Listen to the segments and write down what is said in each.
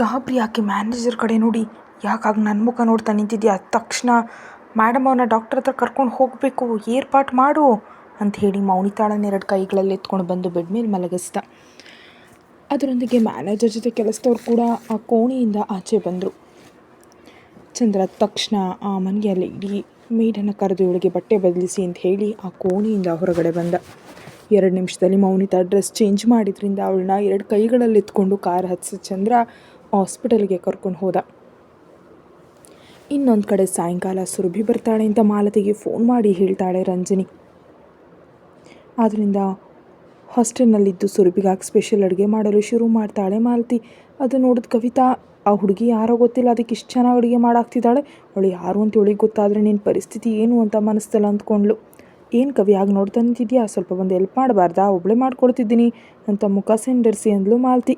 ಗಾಬರಿ ಆಕೆ ಮ್ಯಾನೇಜರ್ ಕಡೆ ನೋಡಿ, ಯಾಕಾಗ ನನ್ನ ಮುಖ ನೋಡ್ತಾ ನಿಂತಿದ್ಯಾ? ತಕ್ಷಣ ಮೇಡಮ್ ಅವನ್ನ ಡಾಕ್ಟರ್ ಹತ್ರ ಕರ್ಕೊಂಡು ಹೋಗಬೇಕು, ಏರ್ಪಾಟ್ ಮಾಡು ಅಂತ ಹೇಳಿ ಮೌನಿತಾಳನ್ನ 2 ಕೈಗಳಲ್ಲಿ ಎತ್ಕೊಂಡು ಬಂದು ಬೆಡ್ ಮೇಲೆ ಮಲಗಿಸ್ದ. ಅದರೊಂದಿಗೆ ಮ್ಯಾನೇಜರ್ ಜೊತೆ ಕೆಲಸದವ್ರು ಕೂಡ ಆ ಕೋಣೆಯಿಂದ ಆಚೆ ಬಂದರು. ಚಂದ್ರ ತಕ್ಷಣ ಆ ಮನೆಯಲ್ಲಿ ಇಡೀ ಮೇಡನ್ನು ಕರೆದು ಇವಳಿಗೆ ಬಟ್ಟೆ ಬದಲಿಸಿ ಅಂತ ಹೇಳಿ ಆ ಕೋಣೆಯಿಂದ ಹೊರಗಡೆ ಬಂದ. 2 ನಿಮಿಷದಲ್ಲಿ ಮೌನಿತಾ ಡ್ರೆಸ್ ಚೇಂಜ್ ಮಾಡಿದ್ರಿಂದ ಅವಳನ್ನ 2 ಕೈಗಳಲ್ಲಿ ಎತ್ಕೊಂಡು ಕಾರ್ ಹತ್ತಿಸಿ ಚಂದ್ರ ಹಾಸ್ಪಿಟಲ್ಗೆ ಕರ್ಕೊಂಡು ಹೋದ. ಇನ್ನೊಂದು ಕಡೆ ಸಾಯಂಕಾಲ ಸುರಭಿ ಬರ್ತಾಳೆ ಅಂತ ಮಾಲತಿಗೆ ಫೋನ್ ಮಾಡಿ ಹೇಳ್ತಾಳೆ ರಂಜನಿ. ಆದ್ದರಿಂದ ಹಾಸ್ಟೆಲ್ನಲ್ಲಿದ್ದು ಸುರಭಿಗಾಗಿ ಸ್ಪೆಷಲ್ ಅಡುಗೆ ಮಾಡಲು ಶುರು ಮಾಡ್ತಾಳೆ ಮಾಲತಿ. ಅದು ನೋಡಿದ ಕವಿತಾ, ಆ ಹುಡುಗಿ ಯಾರೋ ಗೊತ್ತಿಲ್ಲ, ಅದಕ್ಕೆ ಇಷ್ಟು ಚೆನ್ನಾಗಿ ಅಡುಗೆ ಮಾಡಾಕ್ತಿದ್ದಾಳೆ, ಅವಳು ಯಾರು ಅಂತ ಇವಳಿಗೆ ಗೊತ್ತಾದರೆ ನಿನ್ನ ಪರಿಸ್ಥಿತಿ ಏನು ಅಂತ ಮನಸ್ಸಲ್ಲಿ ಅಂದ್ಕೊಂಡ್ಳು. ಏನು ಕವಿ ಆಗಿ ನೋಡ್ತಾ ನಿಂತಿದ್ಯಾ, ಸ್ವಲ್ಪ ಬಂದು ಹೆಲ್ಪ್ ಮಾಡಬಾರ್ದಾ, ಒಬ್ಬಳೇ ಮಾಡ್ಕೊಳ್ತಿದ್ದೀನಿ ಅಂತ ಮುಖ ಸಿಂಡರಿಸಿ ಅಂದ್ಲು ಮಾಲತಿ.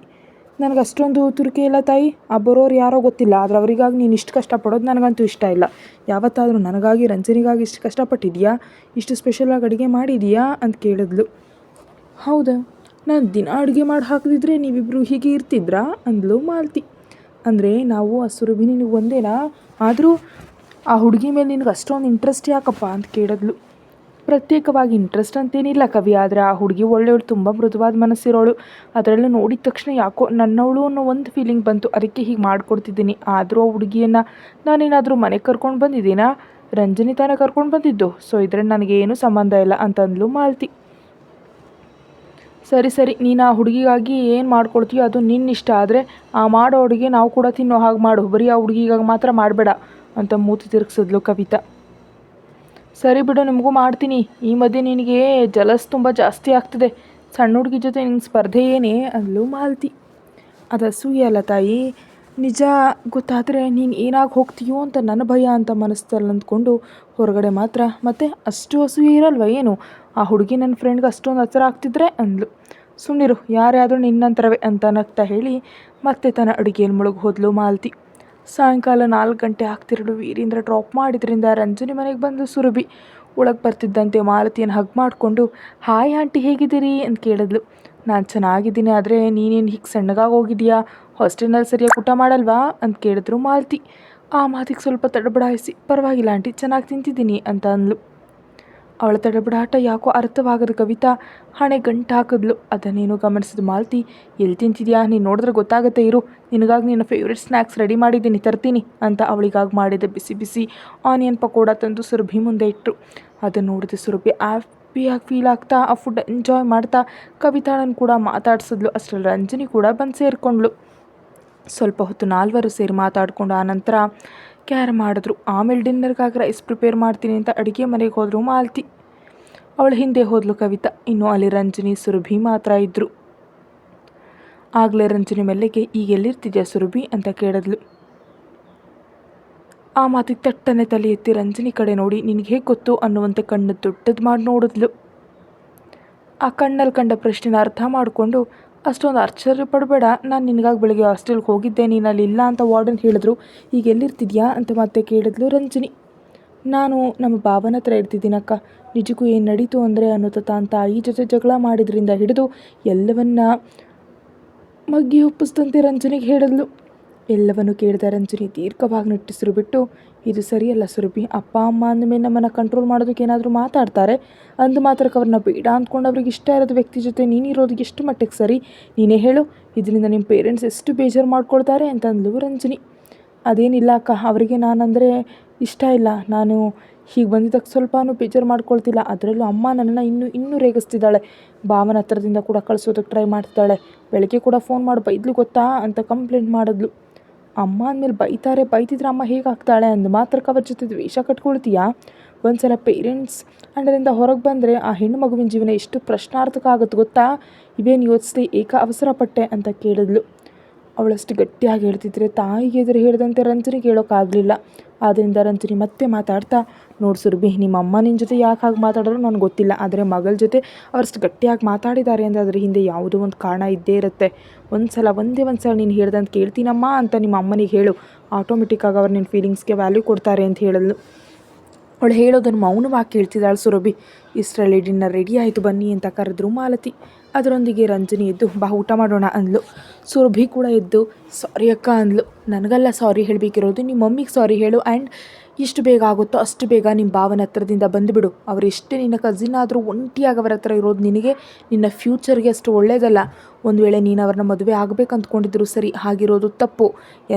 ನನಗೆ ಅಷ್ಟೊಂದು ತುರಿಕೆ ಇಲ್ಲ ತಾಯಿ, ಆ ಬರೋರು ಯಾರೋ ಗೊತ್ತಿಲ್ಲ, ಆದರೆ ಅವರಿಗಾಗಿ ನೀನು ಇಷ್ಟು ಕಷ್ಟಪಡೋದು ನನಗಂತೂ ಇಷ್ಟ ಇಲ್ಲ. ಯಾವತ್ತಾದರೂ ನನಗಾಗಿ ರಂಜನಿಗಾಗಿ ಇಷ್ಟು ಕಷ್ಟಪಟ್ಟಿದ್ಯಾ, ಇಷ್ಟು ಸ್ಪೆಷಲಾಗಿ ಅಡುಗೆ ಮಾಡಿದೀಯಾ ಅಂತ ಕೇಳಿದ್ಲು. ಹೌದಾ, ನಾನು ದಿನ ಅಡುಗೆ ಮಾಡಿ ಹಾಕಿದ್ರೆ ನೀವಿಬ್ಬರು ಹೀಗೆ ಇರ್ತಿದ್ರಾ ಅಂದ್ಲು ಮಾಲತಿ. ಅಂದರೆ ನಾವು ಆ ಸುರಭಿ ನಿನಗೆ ಒಂದೇನಾ, ಆದರೂ ಆ ಹುಡುಗಿ ಮೇಲೆ ನಿನಗೆ ಅಷ್ಟೊಂದು ಇಂಟ್ರೆಸ್ಟ್ ಯಾಕಪ್ಪ ಅಂತ ಕೇಳಿದ್ಲು. ಪ್ರತ್ಯೇಕವಾಗಿ ಇಂಟ್ರೆಸ್ಟ್ ಅಂತೇನಿಲ್ಲ ಕವಿ, ಆದರೆ ಆ ಹುಡುಗಿ ಒಳ್ಳೆಯವಳು, ತುಂಬ ಮೃದುವಾದ ಮನಸ್ಸಿರೋಳು. ಅದರಲ್ಲೂ ನೋಡಿದ ತಕ್ಷಣ ಯಾಕೋ ನನ್ನವಳು ಅನ್ನೋ ಒಂದು ಫೀಲಿಂಗ್ ಬಂತು, ಅದಕ್ಕೆ ಹೀಗೆ ಮಾಡಿಕೊಡ್ತಿದ್ದೀನಿ. ಆದರೂ ಆ ಹುಡುಗಿಯನ್ನು ನಾನೇನಾದರೂ ಮನೆಗೆ ಕರ್ಕೊಂಡು ಬಂದಿದ್ದೀನಾ? ರಂಜನಿ ತಾನೇ ಕರ್ಕೊಂಡು ಬಂದಿದ್ದು, ಸೊ ಇದರಲ್ಲಿ ನನಗೇನು ಸಂಬಂಧ ಇಲ್ಲ ಅಂತಂದ್ಲು ಮಾಲತಿ. ಸರಿ ಸರಿ, ನೀನು ಆ ಹುಡುಗಿಗಾಗಿ ಏನು ಮಾಡ್ಕೊಳ್ತೀಯೋ ಅದು ನಿನ್ನ ಇಷ್ಟ, ಆದರೆ ಆ ಮಾಡೋ ಅಡುಗೆ ನಾವು ಕೂಡ ತಿನ್ನೋ ಹಾಗೆ ಮಾಡು, ಬರೀ ಆ ಹುಡುಗಿಗಾಗಿ ಮಾತ್ರ ಮಾಡಬೇಡ ಅಂತ ಮೂತಿ ತಿರುಗಿಸಿದ್ಲು ಕವಿತಾ. ಸರಿ ಬಿಡು, ನಿಮಗೂ ಮಾಡ್ತೀನಿ. ಈ ಮಧ್ಯೆ ನಿನಗೆ ಜಲಸ್ ತುಂಬ ಜಾಸ್ತಿ ಆಗ್ತದೆ, ಸಣ್ಣ ಹುಡುಗಿ ಜೊತೆ ನಿಂಗೆ ಸ್ಪರ್ಧೆ ಏನೇ ಅಂದ್ಲು ಮಾಲತಿ. ಅದು ಅಸೂಯೆ ಅಲ್ಲ ತಾಯಿ, ನಿಜ ಗೊತ್ತಾದರೆ ನೀನು ಏನಾಗಿ ಹೋಗ್ತೀಯೋ ಅಂತ ನನ್ನ ಭಯ ಅಂತ ಮನಸ್ಸಲ್ಲಿ ಅಂದ್ಕೊಂಡು ಹೊರಗಡೆ ಮಾತ್ರ ಮತ್ತೆ ಅಷ್ಟು ಅಸೂಯೆ ಇರಲ್ವ ಏನು, ಆ ಹುಡುಗಿ ನನ್ನ ಫ್ರೆಂಡ್ಗೆ ಅಷ್ಟೊಂದು ಹತ್ತಿರ ಆಗ್ತಿದ್ರೆ ಅಂದ್ಲು. ಸುಮ್ಮನಿರು, ಯಾರ್ಯಾದರೂ ನಿನ್ನಂತರವೇ ಅಂತ ನಗ್ತಾ ಹೇಳಿ ಮತ್ತೆ ತನ್ನ ಅಡುಗೆಯಲ್ಲಿ ಮುಳುಗಿ ಹೋದ್ಲು ಮಾಲತಿ. ಸಾಯಂಕಾಲ 4 ಗಂಟೆ ಆಗ್ತಿರಲು ವೀರೇಂದ್ರ ಡ್ರಾಪ್ ಮಾಡಿದ್ರಿಂದ ರಂಜನಿ ಮನೆಗೆ ಬಂದು ಸುರಭಿ ಒಳಗೆ ಬರ್ತಿದ್ದಂತೆ ಮಾಲತಿಯನ್ನು ಹಗ್ ಮಾಡಿಕೊಂಡು, ಹಾಯ್ ಆಂಟಿ ಹೇಗಿದ್ದೀರಿ ಅಂತ ಕೇಳಿದ್ಲು. ನಾನು ಚೆನ್ನಾಗಿದ್ದೀನಿ, ಆದರೆ ನೀನೇನು ಹೀಗೆ ಸಣ್ಣಗಾಗಿ ಹೋಗಿದೆಯಾ, ಹಾಸ್ಟೆಲ್ನಲ್ಲಿ ಸರಿಯಾಗಿ ಊಟ ಮಾಡಲ್ವಾ ಅಂತ ಕೇಳಿದ್ರು ಮಾಲತಿ. ಆ ಮಾತಿಗೆ ಸ್ವಲ್ಪ ತಡಬಡಾಯಿಸಿ, ಪರವಾಗಿಲ್ಲ ಆಂಟಿ, ಚೆನ್ನಾಗಿ ತಿಂತಿದ್ದೀನಿ ಅಂತ ಅಂದ್ಲು. ಅವಳ ತಡಬಡಾಟ ಯಾಕೋ ಅರ್ಥವಾಗದ ಕವಿತಾ ಹಣೆ ಗಂಟು ಹಾಕಿದ್ಲು. ಅದನ್ನೇನು ಗಮನಿಸಿದ ಮಾಲತಿ, ಎಲ್ಲಿ ತಿಂತಿದ್ಯಾ, ನೀನು ನೋಡಿದ್ರೆ ಗೊತ್ತಾಗುತ್ತೆ ಇರು, ನಿನಗಾಗಿ ನಿನ್ನ ಫೇವ್ರೆಟ್ ಸ್ನ್ಯಾಕ್ಸ್ ರೆಡಿ ಮಾಡಿದ್ದೀನಿ, ತರ್ತೀನಿ ಅಂತ ಅವಳಿಗಾಗಿ ಮಾಡಿದ ಬಿಸಿ ಬಿಸಿ ಆನಿಯನ್ ಪಕೋಡ ತಂದು ಸುರಭಿ ಮುಂದೆ ಇಟ್ಟರು. ಅದನ್ನು ನೋಡಿದ ಸುರಭಿ ಹ್ಯಾಪಿಯಾಗಿ ಫೀಲ್ ಆಗ್ತಾ ಆ ಫುಡ್ ಎಂಜಾಯ್ ಮಾಡ್ತಾ ಕವಿತಾಳನ್ನು ಕೂಡ ಮಾತಾಡ್ಸಿದ್ಲು. ಅಷ್ಟರಲ್ಲಿ ರಂಜನಿ ಕೂಡ ಬಂದು ಸೇರಿಕೊಂಡ್ಳು. ಸ್ವಲ್ಪ ಹೊತ್ತು 4 ಸೇರಿ ಮಾತಾಡಿಕೊಂಡು ಆನಂತರ ಕ್ಯಾರಮ್ ಆಡಿದ್ರು. ಆಮೇಲೆ ಡಿನ್ನರ್ಗಾಗಿ ರೈಸ್ ಪ್ರಿಪೇರ್ ಮಾಡ್ತೀನಿ ಅಂತ ಅಡುಗೆ ಮನೆಗೆ ಹೋದರು ಮಾಲತಿ. ಅವಳು ಹಿಂದೆ ಹೋದ್ಲು ಕವಿತಾ. ಇನ್ನು ಅಲ್ಲಿ ರಂಜನಿ ಸುರಭಿ ಮಾತ್ರ ಇದ್ದರು. ಆಗಲೇ ರಂಜನಿ ಮೆಲ್ಲೆಗೆ, ಈಗ ಎಲ್ಲಿರ್ತಿದ್ಯಾ ಸುರಭಿ ಅಂತ ಕೇಳಿದ್ಲು. ಆ ಮಾತಿಗೆ ತಟ್ಟನೆ ತಲೆ ಎತ್ತಿ ರಂಜನಿ ಕಡೆ ನೋಡಿ, ನಿನಗೆ ಹೇಗೆ ಗೊತ್ತು ಅನ್ನುವಂತೆ ಕಣ್ಣು ದೊಡ್ಡದು ಮಾಡಿ ನೋಡಿದ್ಲು. ಆ ಕಣ್ಣಲ್ಲಿ ಕಂಡ ಪ್ರಶ್ನೆನ ಅರ್ಥ ಮಾಡಿಕೊಂಡು, ಅಷ್ಟೊಂದು ಆಶ್ಚರ್ಯ ಪಡಬೇಡ, ನಾನು ನಿನಗಾಗಿ ಬೆಳಗ್ಗೆ ಹಾಸ್ಟೆಲ್ಗೆ ಹೋಗಿದ್ದೆ, ನೀನು ಅಲ್ಲಿ ಇಲ್ಲ ಅಂತ ವಾರ್ಡನ್ ಹೇಳಿದ್ರು, ಈಗ ಎಲ್ಲಿರ್ತಿದ್ಯಾ ಅಂತ ಮತ್ತೆ ಕೇಳಿದ್ಲು ರಂಜನಿ. ನಾನು ನಮ್ಮ ಭಾವನ ಹತ್ರ ಇರ್ತಿದ್ದೀನಕ್ಕ, ನಿಜಕ್ಕೂ ಏನು ನಡೀತು ಅಂದರೆ ಅನ್ನುತ್ತ ತಾನು ತಾಯಿ ಜೊತೆ ಜಗಳ ಮಾಡಿದ್ರಿಂದ ಹಿಡಿದು ಎಲ್ಲವನ್ನ ಮಗ್ಗಿ ಒಪ್ಪಿಸ್ದಂತೆ ರಂಜನಿಗೆ ಹೇಳಿದ್ಲು. ಎಲ್ಲವನ್ನು ಕೇಳಿದ ರಂಜನಿ ದೀರ್ಘವಾಗಿ ನಟ್ಟಿಸಿರು ಬಿಟ್ಟು, ಇದು ಸರಿಯಲ್ಲ ಸುರಭಿ, ಅಪ್ಪ ಅಮ್ಮ ಅಂದಮೇಲೆ ನಮ್ಮನ್ನು ಕಂಟ್ರೋಲ್ ಮಾಡೋದಕ್ಕೆ ಏನಾದರೂ ಮಾತಾಡ್ತಾರೆ, ಅಂದು ಮಾತ್ರಕ್ಕೆ ಅವ್ರನ್ನ ಬೇಡ ಅಂದ್ಕೊಂಡು ಅವ್ರಿಗೆ ಇಷ್ಟ ಇರೋದು ವ್ಯಕ್ತಿ ಜೊತೆ ನೀನಿರೋದು ಎಷ್ಟು ಮಟ್ಟಿಗೆ ಸರಿ, ನೀನೇ ಹೇಳು, ಇದರಿಂದ ನಿಮ್ಮ ಪೇರೆಂಟ್ಸ್ ಎಷ್ಟು ಬೇಜಾರು ಮಾಡ್ಕೊಳ್ತಾರೆ ಅಂತ ಅಂದ್ಲು ರಂಜನಿ. ಅದೇನಿಲ್ಲ ಅಕ್ಕ, ಅವರಿಗೆ ನಾನಂದರೆ ಇಷ್ಟ ಇಲ್ಲ, ನಾನು ಹೀಗೆ ಬಂದಿದ್ದಕ್ಕೆ ಸ್ವಲ್ಪನೂ ಬೇಜಾರು ಮಾಡ್ಕೊಳ್ತಿಲ್ಲ, ಅದರಲ್ಲೂ ಅಮ್ಮ ನನ್ನನ್ನು ಇನ್ನೂ ರೇಗಿಸ್ತಿದ್ದಾಳೆ, ಭಾವನ ಹತ್ರದಿಂದ ಕೂಡ ಕಳಿಸೋದಕ್ಕೆ ಟ್ರೈ ಮಾಡ್ತಿದ್ದಾಳೆ, ಬೆಳಗ್ಗೆ ಕೂಡ ಫೋನ್ ಮಾಡಿ ಬೈದ್ಲು ಗೊತ್ತಾ ಅಂತ ಕಂಪ್ಲೇಂಟ್ ಮಾಡಿದ್ಲು. ಅಮ್ಮ ಅಂದಮೇಲೆ ಬೈತಿದ್ರೆ ಅಮ್ಮ ಹೇಗಾಗ್ತಾಳೆ, ಅಂದು ಮಾತ್ರಕ್ಕೆ ಅವ್ರ ಜೊತೆ ದ್ವೇಷ ಕಟ್ಕೊಳ್ತೀಯಾ? ಒಂದು ಸಲ ಪೇರೆಂಟ್ಸ್ ಅಂಡರಿಂದ ಹೊರಗೆ ಬಂದರೆ ಆ ಹೆಣ್ಣು ಮಗುವಿನ ಜೀವನ ಎಷ್ಟು ಪ್ರಶ್ನಾರ್ಥಕ ಆಗುತ್ತೆ ಗೊತ್ತಾ, ಇವೇನು ಯೋಚಿಸಿ ಏಕ ಅವಸರಪಟ್ಟೆ ಅಂತ ಕೇಳಿದ್ಲು. ಅವಳಷ್ಟು ಗಟ್ಟಿಯಾಗಿ ಹೇಳ್ತಿದ್ರೆ ತಾಯಿಗೆ ಎದುರು ಹೇಳಿದಂತೆ ರಂಜನಿಗೆ ಹೇಳೋಕ್ಕಾಗಲಿಲ್ಲ. ಆದ್ದರಿಂದ ರಂಜನಿ ಮತ್ತೆ ಮಾತಾಡ್ತಾ, ನೋಡು ಸುರಭಿ, ನಿಮ್ಮ ಅಮ್ಮ ನಿನ್ನ ಜೊತೆ ಯಾಕೆ ಹಾಗೆ ಮಾತಾಡೋರು ನನಗೆ ಗೊತ್ತಿಲ್ಲ, ಆದರೆ ಮಗಳ ಜೊತೆ ಅವರಷ್ಟು ಗಟ್ಟಿಯಾಗಿ ಮಾತಾಡಿದ್ದಾರೆ ಅಂದರೆ ಅದರ ಹಿಂದೆ ಯಾವುದೋ ಒಂದು ಕಾರಣ ಇದ್ದೇ ಇರುತ್ತೆ. ಒಂದೇ ಒಂದು ಸಲ ನೀನು ಹೇಳ್ದಂತ ಕೇಳ್ತೀನಮ್ಮ ಅಂತ ನಿಮ್ಮ ಅಮ್ಮನಿಗೆ ಹೇಳು, ಆಟೋಮೆಟಿಕ್ಕಾಗಿ ಅವ್ರು ನಿನ್ನ ಫೀಲಿಂಗ್ಸ್ಗೆ ವ್ಯಾಲ್ಯೂ ಕೊಡ್ತಾರೆ ಅಂತ ಹೇಳಲು. ಅವಳು ಹೇಳೋದನ್ನು ಮೌನವಾಗಿ ಕೇಳ್ತಿದ್ದಾಳೆ ಸುರಭಿ. ಇಷ್ಟರಲ್ಲಿ ಡಿನ್ನರ್ ರೆಡಿ ಆಯಿತು ಬನ್ನಿ ಅಂತ ಕರೆದ್ರು ಮಾಲತಿ. ಅದರೊಂದಿಗೆ ರಂಜನಿ ಎದ್ದು ಬಾ ಊಟ ಮಾಡೋಣ ಅಂದ್ಲು. ಸುರಭಿ ಕೂಡ ಎದ್ದು ಸಾರಿ ಅಕ್ಕ ಅಂದ್ಲು. ನನಗಲ್ಲ ಸಾರಿ ಹೇಳಬೇಕಿರೋದು, ನಿಮ್ಮ ಮಮ್ಮಿಗೆ ಸಾರಿ ಹೇಳು. ಆ್ಯಂಡ್ ಎಷ್ಟು ಬೇಗ ಆಗುತ್ತೋ ಅಷ್ಟು ಬೇಗ ನಿಮ್ಮ ಭಾವನ ಹತ್ರದಿಂದ ಬಂದುಬಿಡು. ಅವರೆಷ್ಟೇ ನಿನ್ನ ಕಸಿನ್ ಆದರೂ ಒಂಟಿಯಾಗಿ ಅವರ ಹತ್ರ ಇರೋದು ನಿನಗೆ ನಿನ್ನ ಫ್ಯೂಚರ್ಗೆ ಅಷ್ಟು ಒಳ್ಳೆಯದಲ್ಲ. ಒಂದು ವೇಳೆ ನೀನು ಅವ್ರನ್ನ ಮದುವೆ ಆಗಬೇಕು ಅಂದ್ಕೊಂಡಿದ್ರು ಸರಿ, ಹಾಗಿರೋದು ತಪ್ಪು.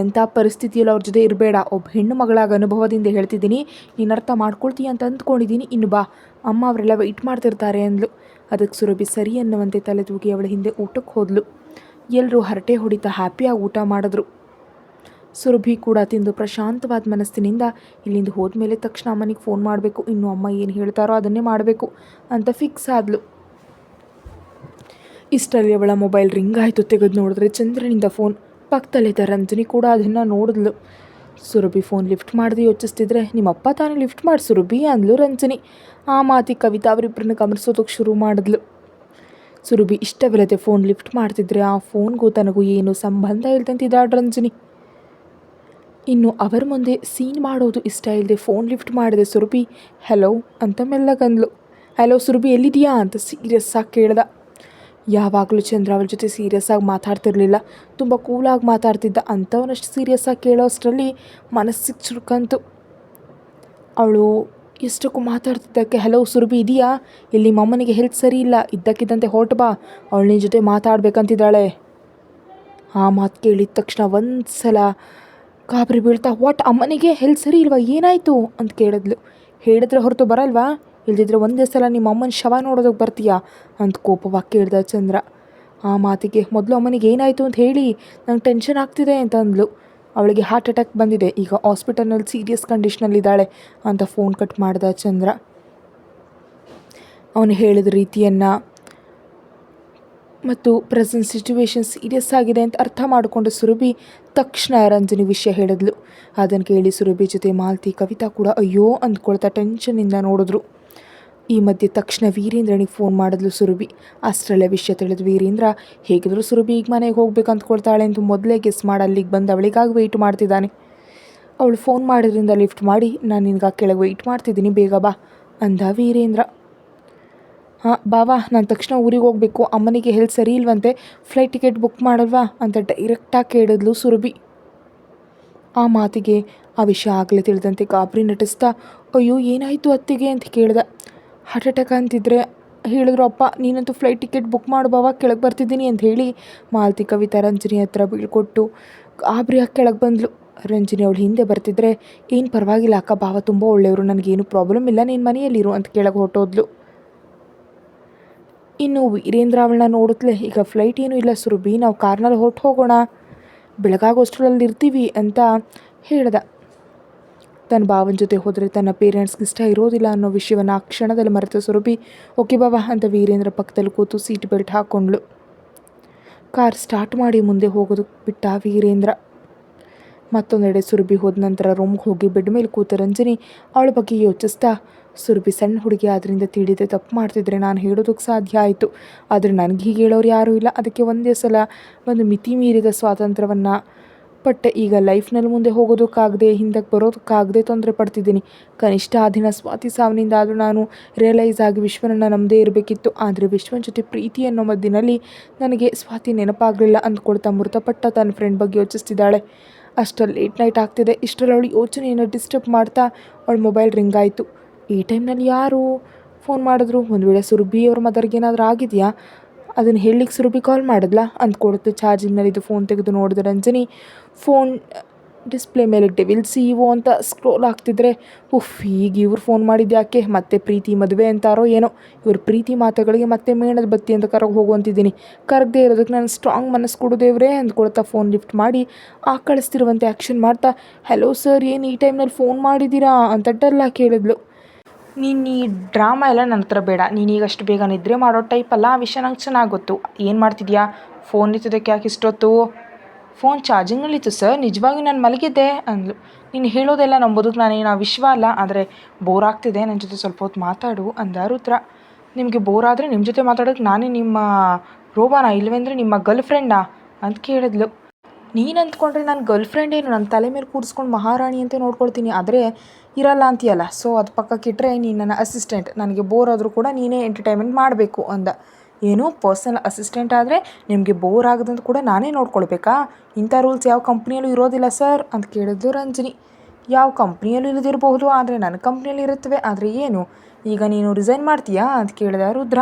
ಎಂಥ ಪರಿಸ್ಥಿತಿಯಲ್ಲಿ ಅವ್ರ ಜೊತೆ ಇರಬೇಡ. ಒಬ್ಬ ಹೆಣ್ಣು ಮಗಳಾಗ ಅನುಭವದಿಂದ ಹೇಳ್ತಿದ್ದೀನಿ, ನೀನು ಅರ್ಥ ಮಾಡ್ಕೊಳ್ತೀಯ ಅಂತ ಅಂದ್ಕೊಂಡಿದ್ದೀನಿ. ಇನ್ನು ಬಾ, ಅಮ್ಮ ಅವರೆಲ್ಲ ವೆಯ್ಟ್ ಮಾಡ್ತಿರ್ತಾರೆ ಅಂದ್ಲು. ಅದಕ್ಕೆ ಸುರಭಿ ಸರಿ ಅನ್ನುವಂತೆ ತಲೆ ತೂಗಿ ಅವಳ ಹಿಂದೆ ಊಟಕ್ಕೆ ಹೋದ್ಲು. ಎಲ್ಲರೂ ಹರಟೆ ಹೊಡಿತಾ ಹ್ಯಾಪಿಯಾಗಿ ಊಟ ಮಾಡಿದ್ರು. ಸುರಭಿ ಕೂಡ ತಿಂದು ಪ್ರಶಾಂತವಾದ ಮನಸ್ಸಿನಿಂದ ಇಲ್ಲಿಂದ ಹೋದ್ಮೇಲೆ ತಕ್ಷಣ ಅಮ್ಮನಿಗೆ ಫೋನ್ ಮಾಡಬೇಕು, ಇನ್ನು ಅಮ್ಮ ಏನು ಹೇಳ್ತಾರೋ ಅದನ್ನೇ ಮಾಡಬೇಕು ಅಂತ ಫಿಕ್ಸ್ ಆದ್ಲು. ಇಷ್ಟರಲ್ಲಿ ಅವಳ ಮೊಬೈಲ್ ರಿಂಗ್ ಆಯಿತು. ತೆಗೆದು ನೋಡಿದ್ರೆ ಚಂದ್ರನಿಂದ ಫೋನ್. ಪಕ್ಕದಲ್ಲಿದ್ದ ರಂಜನಿ ಕೂಡ ಅದನ್ನು ನೋಡಿದ್ಲು. ಸುರಭಿ ಫೋನ್ ಲಿಫ್ಟ್ ಮಾಡದೆ ಯೋಚಿಸ್ತಿದ್ರೆ, ನಿಮ್ಮಪ್ಪ ತಾನೇ ಲಿಫ್ಟ್ ಮಾಡಿ ಸುರಭಿ ಅಂದ್ಲು ರಂಜನಿ. ಆ ಮಾತಿ ಕವಿತಾ ಅವರಿಬ್ಬರನ್ನ ಗಮನಿಸೋದಕ್ಕೆ ಶುರು ಮಾಡಿದ್ಲು. ಸುರಭಿ ಇಷ್ಟವಿಲ್ಲದೆ ಫೋನ್ ಲಿಫ್ಟ್ ಮಾಡ್ತಿದ್ರೆ ಆ ಫೋನ್ಗೂ ತನಗೂ ಏನು ಸಂಬಂಧ ಇಲ್ದಂತಿದ್ದಾಳೆ ರಂಜನಿ. ಇನ್ನು ಅವರ ಮುಂದೆ ಸೀನ್ ಮಾಡೋದು ಇಷ್ಟ ಇಲ್ಲದೆ ಫೋನ್ ಲಿಫ್ಟ್ ಮಾಡಿದೆ ಸುರಭಿ. ಹೆಲೋ ಅಂತ ಮೆಲ್ಲಗಂದ್ಲು. ಹಲೋ ಸುರಭಿ ಎಲ್ಲಿದೆಯಾ ಅಂತ ಸೀರಿಯಸ್ ಆಗಿ ಕೇಳ್ದ. ಯಾವಾಗಲೂ ಚಂದ್ರ ಅವಳ ಜೊತೆ ಸೀರಿಯಸ್ ಆಗಿ ಮಾತಾಡ್ತಿರ್ಲಿಲ್ಲ, ತುಂಬ ಕೂಲಾಗಿ ಮಾತಾಡ್ತಿದ್ದ. ಅಂಥವನಷ್ಟು ಸೀರಿಯಸ್ ಆಗಿ ಕೇಳೋ ಅಷ್ಟರಲ್ಲಿ ಮನಸ್ಸಿಗೆ ಚುರುಕಂತು. ಅವಳು ಎಷ್ಟಕ್ಕೂ ಮಾತಾಡ್ತಿದ್ದಕ್ಕೆ ಹಲೋ ಸುರಭಿ ಇದೆಯಾ, ಇಲ್ಲಿ ಮಮ್ಮನಿಗೆ ಹೆಲ್ತ್ ಸರಿ ಇಲ್ಲ, ಇದ್ದಕ್ಕಿದ್ದಂತೆ ಹೊರಟು ಬಾ, ಅವಳು ನಿನ್ನ ಜೊತೆ ಮಾತಾಡ್ಬೇಕಂತಿದ್ದಾಳೆ. ಆ ಮಾತು ಕೇಳಿದ ತಕ್ಷಣ ಒಂದು ಸಲ ಗಾಬರಿ ಬೀಳ್ತಾ, ವಾಟ್, ಅಮ್ಮನಿಗೆ ಹೆಲ್ತ್ ಸರಿ ಇಲ್ವಾ, ಏನಾಯಿತು ಅಂತ ಕೇಳಿದ್ಲು. ಹೇಳಿದ್ರೆ ಹೊರತು ಬರಲ್ವಾ, ಇಲ್ದಿದ್ರೆ ಒಂದೇ ಸಲ ನಿಮ್ಮ ಅಮ್ಮನ ಶವ ನೋಡೋದಕ್ಕೆ ಬರ್ತೀಯಾ ಅಂತ ಕೋಪವಾಗಿ ಕೇಳ್ದ ಚಂದ್ರ. ಆ ಮಾತಿಗೆ ಮೊದಲು ಅಮ್ಮನಿಗೆ ಏನಾಯಿತು ಅಂತ ಹೇಳಿ, ನಂಗೆ ಟೆನ್ಷನ್ ಆಗ್ತಿದೆ ಅಂತ ಅಂದ್ಲು. ಅವಳಿಗೆ ಹಾರ್ಟ್ ಅಟ್ಯಾಕ್ ಬಂದಿದೆ, ಈಗ ಹಾಸ್ಪಿಟಲ್ನಲ್ಲಿ ಸೀರಿಯಸ್ ಕಂಡೀಷನಲ್ಲಿದ್ದಾಳೆ ಅಂತ ಫೋನ್ ಕಟ್ ಮಾಡ್ದ ಚಂದ್ರ. ಅವನು ಹೇಳಿದ ರೀತಿಯನ್ನು ಮತ್ತು ಪ್ರೆಸೆಂಟ್ ಸಿಚುವೇಶನ್ ಸೀರಿಯಸ್ ಆಗಿದೆ ಅಂತ ಅರ್ಥ ಮಾಡಿಕೊಂಡು ಸುರಭಿ ತಕ್ಷಣ ರಂಜನಿ ವಿಷಯ ಹೇಳಿದ್ಲು. ಅದನ್ನು ಕೇಳಿ ಸುರಭಿ ಜೊತೆ ಮಾಲ್ತಿ ಕವಿತಾ ಕೂಡ ಅಯ್ಯೋ ಅಂದ್ಕೊಳ್ತಾ ಟೆನ್ಷನಿಂದ ನೋಡಿದ್ರು. ಈ ಮಧ್ಯೆ ತಕ್ಷಣ ವೀರೇಂದ್ರನಿಗೆ ಫೋನ್ ಮಾಡಿದ್ಲು ಸುರಭಿ. ಅಷ್ಟರಲ್ಲೇ ವಿಷಯ ತಿಳಿದು ವೀರೇಂದ್ರ ಹೇಗಿದ್ರು ಸುರಭಿ ಈಗ ಮನೆಗೆ ಹೋಗ್ಬೇಕು ಅಂದ್ಕೊಳ್ತಾಳೆ ಅಂತ ಮೊದಲೇ ಗೆಸ್ ಮಾಡಿ ಅಲ್ಲಿಗೆ ಬಂದು ಅವಳಿಗಾಗಿ ವೆಯ್ಟ್ ಮಾಡ್ತಿದ್ದಾನೆ. ಅವಳು ಫೋನ್ ಮಾಡೋದ್ರಿಂದ ಲಿಫ್ಟ್ ಮಾಡಿ, ನಾನು ನಿನ್ಗೆ ಕೆಳಗೆ ವೆಯ್ಟ್ ಮಾಡ್ತಿದ್ದೀನಿ, ಬೇಗ ಬಾ ಅಂದ ವೀರೇಂದ್ರ. ಹಾಂ ಬಾವಾ, ನಾನು ತಕ್ಷಣ ಊರಿಗೆ ಹೋಗಬೇಕು, ಅಮ್ಮನಿಗೆ ಹೆಲ್ತ್ ಸರಿ ಇಲ್ವಂತೆ, ಫ್ಲೈಟ್ ಟಿಕೆಟ್ ಬುಕ್ ಮಾಡಲ್ವಾ ಅಂತ ಡೈರೆಕ್ಟಾಗಿ ಕೇಳಿದ್ಲು ಸುರಭಿ. ಆ ಮಾತಿಗೆ ಆ ವಿಷಯ ಆಗಲೇ ತಿಳಿದಂತೆ ಗಾಬರಿ ನಟಿಸ್ತಾ ಅಯ್ಯೋ ಏನಾಯಿತು ಅತ್ತಿಗೆ ಅಂತ ಕೇಳ್ದ. ಹಾರ್ಟ್ ಅಟ್ಯಾಕ್ ಅಂತಿದ್ರೆ ಹೇಳಿದ್ರು ಅಪ್ಪ, ನೀನಂತೂ ಫ್ಲೈಟ್ ಟಿಕೆಟ್ ಬುಕ್ ಮಾಡುವವ, ಕೆಳಗೆ ಬರ್ತಿದ್ದೀನಿ ಅಂತ ಹೇಳಿ ಮಾಲ್ತಿ ಕವಿತಾ ರಂಜನಿ ಹತ್ರ ಬೀಳ್ಕೊಟ್ಟು ಗಾಬರಿಯಾಗಿ ಕೆಳಗೆ ಬಂದ್ಲು. ರಂಜನಿ ಅವಳು ಹಿಂದೆ ಬರ್ತಿದ್ರೆ, ಏನು ಪರವಾಗಿಲ್ಲ ಅಕ್ಕ, ಭಾವ ತುಂಬ ಒಳ್ಳೆಯವರು, ನನಗೇನು ಪ್ರಾಬ್ಲಮ್ ಇಲ್ಲ, ನೀನು ಮನೆಯಲ್ಲಿರು ಅಂತ ಕೆಳಗೆ ಹೊರಟೋದ್ಲು. ಇನ್ನು ವೀರೇಂದ್ರ ಅವಳನ್ನ ನೋಡುತ್ತಲೇ, ಈಗ ಫ್ಲೈಟ್ ಏನೂ ಇಲ್ಲ ಸುರಭಿ, ನಾವು ಕಾರ್ನಲ್ಲಿ ಹೊರಟು ಹೋಗೋಣ, ಬೆಳಗಾಗೋಷ್ಟರಲ್ಲಿ ಇರ್ತೀವಿ ಅಂತ ಹೇಳ್ದ. ತನ್ನ ಭಾವನ ಜೊತೆ ಹೋದರೆ ತನ್ನ ಪೇರೆಂಟ್ಸ್ಗೆ ಇಷ್ಟ ಇರೋದಿಲ್ಲ ಅನ್ನೋ ವಿಷಯವನ್ನು ಆ ಕ್ಷಣದಲ್ಲಿ ಮರೆತ ಸುರಭಿ ಓಕೆ ಬಾಬಾ ಅಂತ ವೀರೇಂದ್ರ ಪಕ್ಕದಲ್ಲಿ ಕೂತು ಸೀಟ್ ಬೆಲ್ಟ್ ಹಾಕ್ಕೊಂಡ್ಳು. ಕಾರ್ ಸ್ಟಾರ್ಟ್ ಮಾಡಿ ಮುಂದೆ ಹೋಗೋದು ಬಿಟ್ಟ ವೀರೇಂದ್ರ. ಮತ್ತೊಂದೆಡೆ ಸುರಭಿ ಹೋದ ನಂತರ ರೂಮ್ಗೆ ಹೋಗಿ ಬೆಡ್ ಮೇಲೆ ಕೂತ ರಂಜನಿ ಅವಳ ಬಗ್ಗೆ ಯೋಚಿಸ್ತಾ, ಸುರಭಿ ಸಣ್ಣ ಹುಡುಗಿ ಅದರಿಂದ ತಿಳಿದೆ ತಪ್ಪು ಮಾಡ್ತಿದ್ರೆ ನಾನು ಹೇಳೋದಕ್ಕೆ ಸಾಧ್ಯ ಆಯಿತು, ಆದರೆ ನನಗೆ ಹೀಗೆ ಹೇಳೋರು ಯಾರೂ ಇಲ್ಲ, ಅದಕ್ಕೆ ಒಂದೇ ಸಲ ಒಂದು ಮಿತಿ ಮೀರಿದ ಸ್ವಾತಂತ್ರ್ಯವನ್ನು ಪಟ್ಟೆ. ಈಗ ಲೈಫ್ನಲ್ಲಿ ಮುಂದೆ ಹೋಗೋದಕ್ಕಾಗದೆ, ಹಿಂದಕ್ಕೆ ಬರೋದಕ್ಕಾಗದೆ ತೊಂದರೆ ಪಡ್ತಿದ್ದೀನಿ. ಕನಿಷ್ಠ ಆ ದಿನ ಸ್ವಾತಿ ಸಾವಿನಿಂದ ಆದರೂ ನಾನು ರಿಯಲೈಸ್ ಆಗಿ ವಿಶ್ವನನ್ನು ನಮ್ಮದೇ ಇರಬೇಕಿತ್ತು, ಆದರೆ ವಿಶ್ವನ ಜೊತೆ ಪ್ರೀತಿ ಅನ್ನೋ ಮಧ್ಯದಲ್ಲಿ ನನಗೆ ಸ್ವಾತಿ ನೆನಪಾಗಲಿಲ್ಲ ಅಂದ್ಕೊಳ್ತಾ ಮೃತಪಟ್ಟ ತನ್ನ ಫ್ರೆಂಡ್ ಬಗ್ಗೆ ಯೋಚಿಸ್ತಿದ್ದಾಳೆ. ಅಷ್ಟರಲ್ಲಿ ಲೇಟ್ ನೈಟ್ ಆಗ್ತಿದೆ. ಇಷ್ಟರಲ್ಲಿ ಅವಳು ಯೋಚನೆಯನ್ನು ಡಿಸ್ಟರ್ಬ್ ಮಾಡ್ತಾ ಅವಳ ಮೊಬೈಲ್ ರಿಂಗ್ ಆಯಿತು. ಈ ಟೈಮ್ನಲ್ಲಿ ಯಾರು ಫೋನ್ ಮಾಡಿದ್ರು, ಒಂದು ವೇಳೆ ಸುರಭಿ ಅವ್ರ ಮದರ್ಗೆ ಏನಾದರೂ ಆಗಿದೆಯಾ, ಅದನ್ನು ಹೇಳಲಿಕ್ಕೆ ಸುರಭಿ ಕಾಲ್ ಮಾಡಿದ್ಲಾ ಅಂದ್ಕೊಡುತ್ತೆ. ಚಾರ್ಜಿಂಗ್ನಲ್ಲಿದ್ದು ಫೋನ್ ತೆಗೆದು ನೋಡಿದ ರಂಜನಿ ಫೋನ್ ಡಿಸ್ಪ್ಲೇ ಮೇಲೆ ಡೆವಿಲ್ CEO ಅಂತ ಸ್ಕ್ರೋಲ್ ಆಗ್ತಿದ್ರೆ, ಉಫ್, ಈಗ ಇವ್ರು ಫೋನ್ ಮಾಡಿದ್ದು ಯಾಕೆ, ಮತ್ತೆ ಪ್ರೀತಿ ಮದುವೆ ಅಂತಾರೋ ಏನೋ, ಇವ್ರ ಪ್ರೀತಿ ಮಾತುಗಳಿಗೆ ಮತ್ತೆ ಮೇಣದ ಬತ್ತಿ ಅಂತ ಕರಗಿ ಹೋಗುವಂತಿದ್ದೀನಿ, ಕರಗದೆ ಇರೋದಕ್ಕೆ ನಾನು ಸ್ಟ್ರಾಂಗ್ ಮನಸ್ಸು ಕೊಡೋದೇವ್ರೆ ಅಂದ್ಕೊಳ್ತಾ ಫೋನ್ ಲಿಫ್ಟ್ ಮಾಡಿ ಕಳಿಸ್ತಿರುವಂತೆ ಆ್ಯಕ್ಷನ್ ಮಾಡ್ತಾ, ಹಲೋ ಸರ್, ಏನು ಈ ಟೈಮ್ನಲ್ಲಿ ಫೋನ್ ಮಾಡಿದ್ದೀರಾ ಅಂತ ಡಲ್ಲಾಗಿ ಕೇಳಿದ್ಲು. ನೀನು ಈ ಡ್ರಾಮಾ ಎಲ್ಲ ನನ್ನ ಹತ್ರ ಬೇಡ, ನೀನೀಗ ಅಷ್ಟು ಬೇಗ ನಿದ್ರೆ ಮಾಡೋ ಟೈಪಲ್ಲ, ಆ ವಿಷಯ ನಂಗೆ ಚೆನ್ನಾಗಿ ಗೊತ್ತು. ಏನು ಮಾಡ್ತಿದ್ಯಾ, ಫೋನ್ ಇತ್ತದಕ್ಕೆ ಯಾಕೆ ಇಷ್ಟೊತ್ತು? ಫೋನ್ ಚಾರ್ಜಿಂಗ್ನಲ್ಲಿತ್ತು ಸರ್, ನಿಜವಾಗಿ ನಾನು ಮಲಗಿದ್ದೆ ಅಂದ್ಲು. ನೀನು ಹೇಳೋದೆಲ್ಲ ನಂಬೋದಕ್ಕೆ ನಾನೇನು ಆ ವಿಶ್ವ ಅಲ್ಲ, ಆದರೆ ಬೋರ್ ಆಗ್ತಿದೆ, ನನ್ನ ಜೊತೆ ಸ್ವಲ್ಪ ಹೊತ್ತು ಮಾತಾಡು ಅಂದ ರುದ್ರ. ನಿಮಗೆ ಬೋರ್ ಆದರೆ ನಿಮ್ಮ ಜೊತೆ ಮಾತಾಡೋಕ್ಕೆ ನಾನೇ ನಿಮ್ಮ ರೋಬಾನ, ಇಲ್ಲವೆಂದರೆ ನಿಮ್ಮ ಗರ್ಲ್ ಫ್ರೆಂಡಾ ಅಂತ ಕೇಳಿದ್ಲು. ನೀನು ಅಂದ್ಕೊಂಡ್ರೆ ನನ್ನ ಗರ್ಲ್ ಫ್ರೆಂಡ್ ಏನು, ನನ್ನ ತಲೆ ಮೇಲೆ ಕೂರಿಸ್ಕೊಂಡು ಮಹಾರಾಣಿ ಅಂತ ನೋಡ್ಕೊಳ್ತೀನಿ, ಆದರೆ ಇರಲ್ಲ ಅಂತೀಯಲ್ಲ, ಸೊ ಅದು ಪಕ್ಕಕ್ಕಿಟ್ಟರೆ ನೀನು ನನ್ನ ಅಸಿಸ್ಟೆಂಟ್, ನನಗೆ ಬೋರ್ ಆದರೂ ಕೂಡ ನೀನೇ ಎಂಟರ್ಟೈನ್ಮೆಂಟ್ ಮಾಡಬೇಕು ಅಂದ. ಏನು ಪರ್ಸನಲ್ ಅಸಿಸ್ಟೆಂಟ್ ಆದರೆ ನಿಮಗೆ ಬೋರ್ ಆಗದಂತ ಕೂಡ ನಾನೇ ನೋಡ್ಕೊಳ್ಬೇಕಾ? ಇಂಥ ರೂಲ್ಸ್ ಯಾವ ಕಂಪ್ನಿಯಲ್ಲೂ ಇರೋದಿಲ್ಲ ಸರ್ ಅಂತ ಕೇಳಿದ್ಲು ರಂಜಿನಿ. ಯಾವ ಕಂಪ್ನಿಯಲ್ಲೂ ಇಲ್ಲದಿರಬಹುದು, ಆದರೆ ನನ್ನ ಕಂಪ್ನಿಯಲ್ಲಿ ಇರುತ್ತವೆ. ಆದರೆ ಏನು, ಈಗ ನೀನು ರಿಸೈನ್ ಮಾಡ್ತೀಯಾ ಅಂತ ಕೇಳಿದ ರುದ್ರ.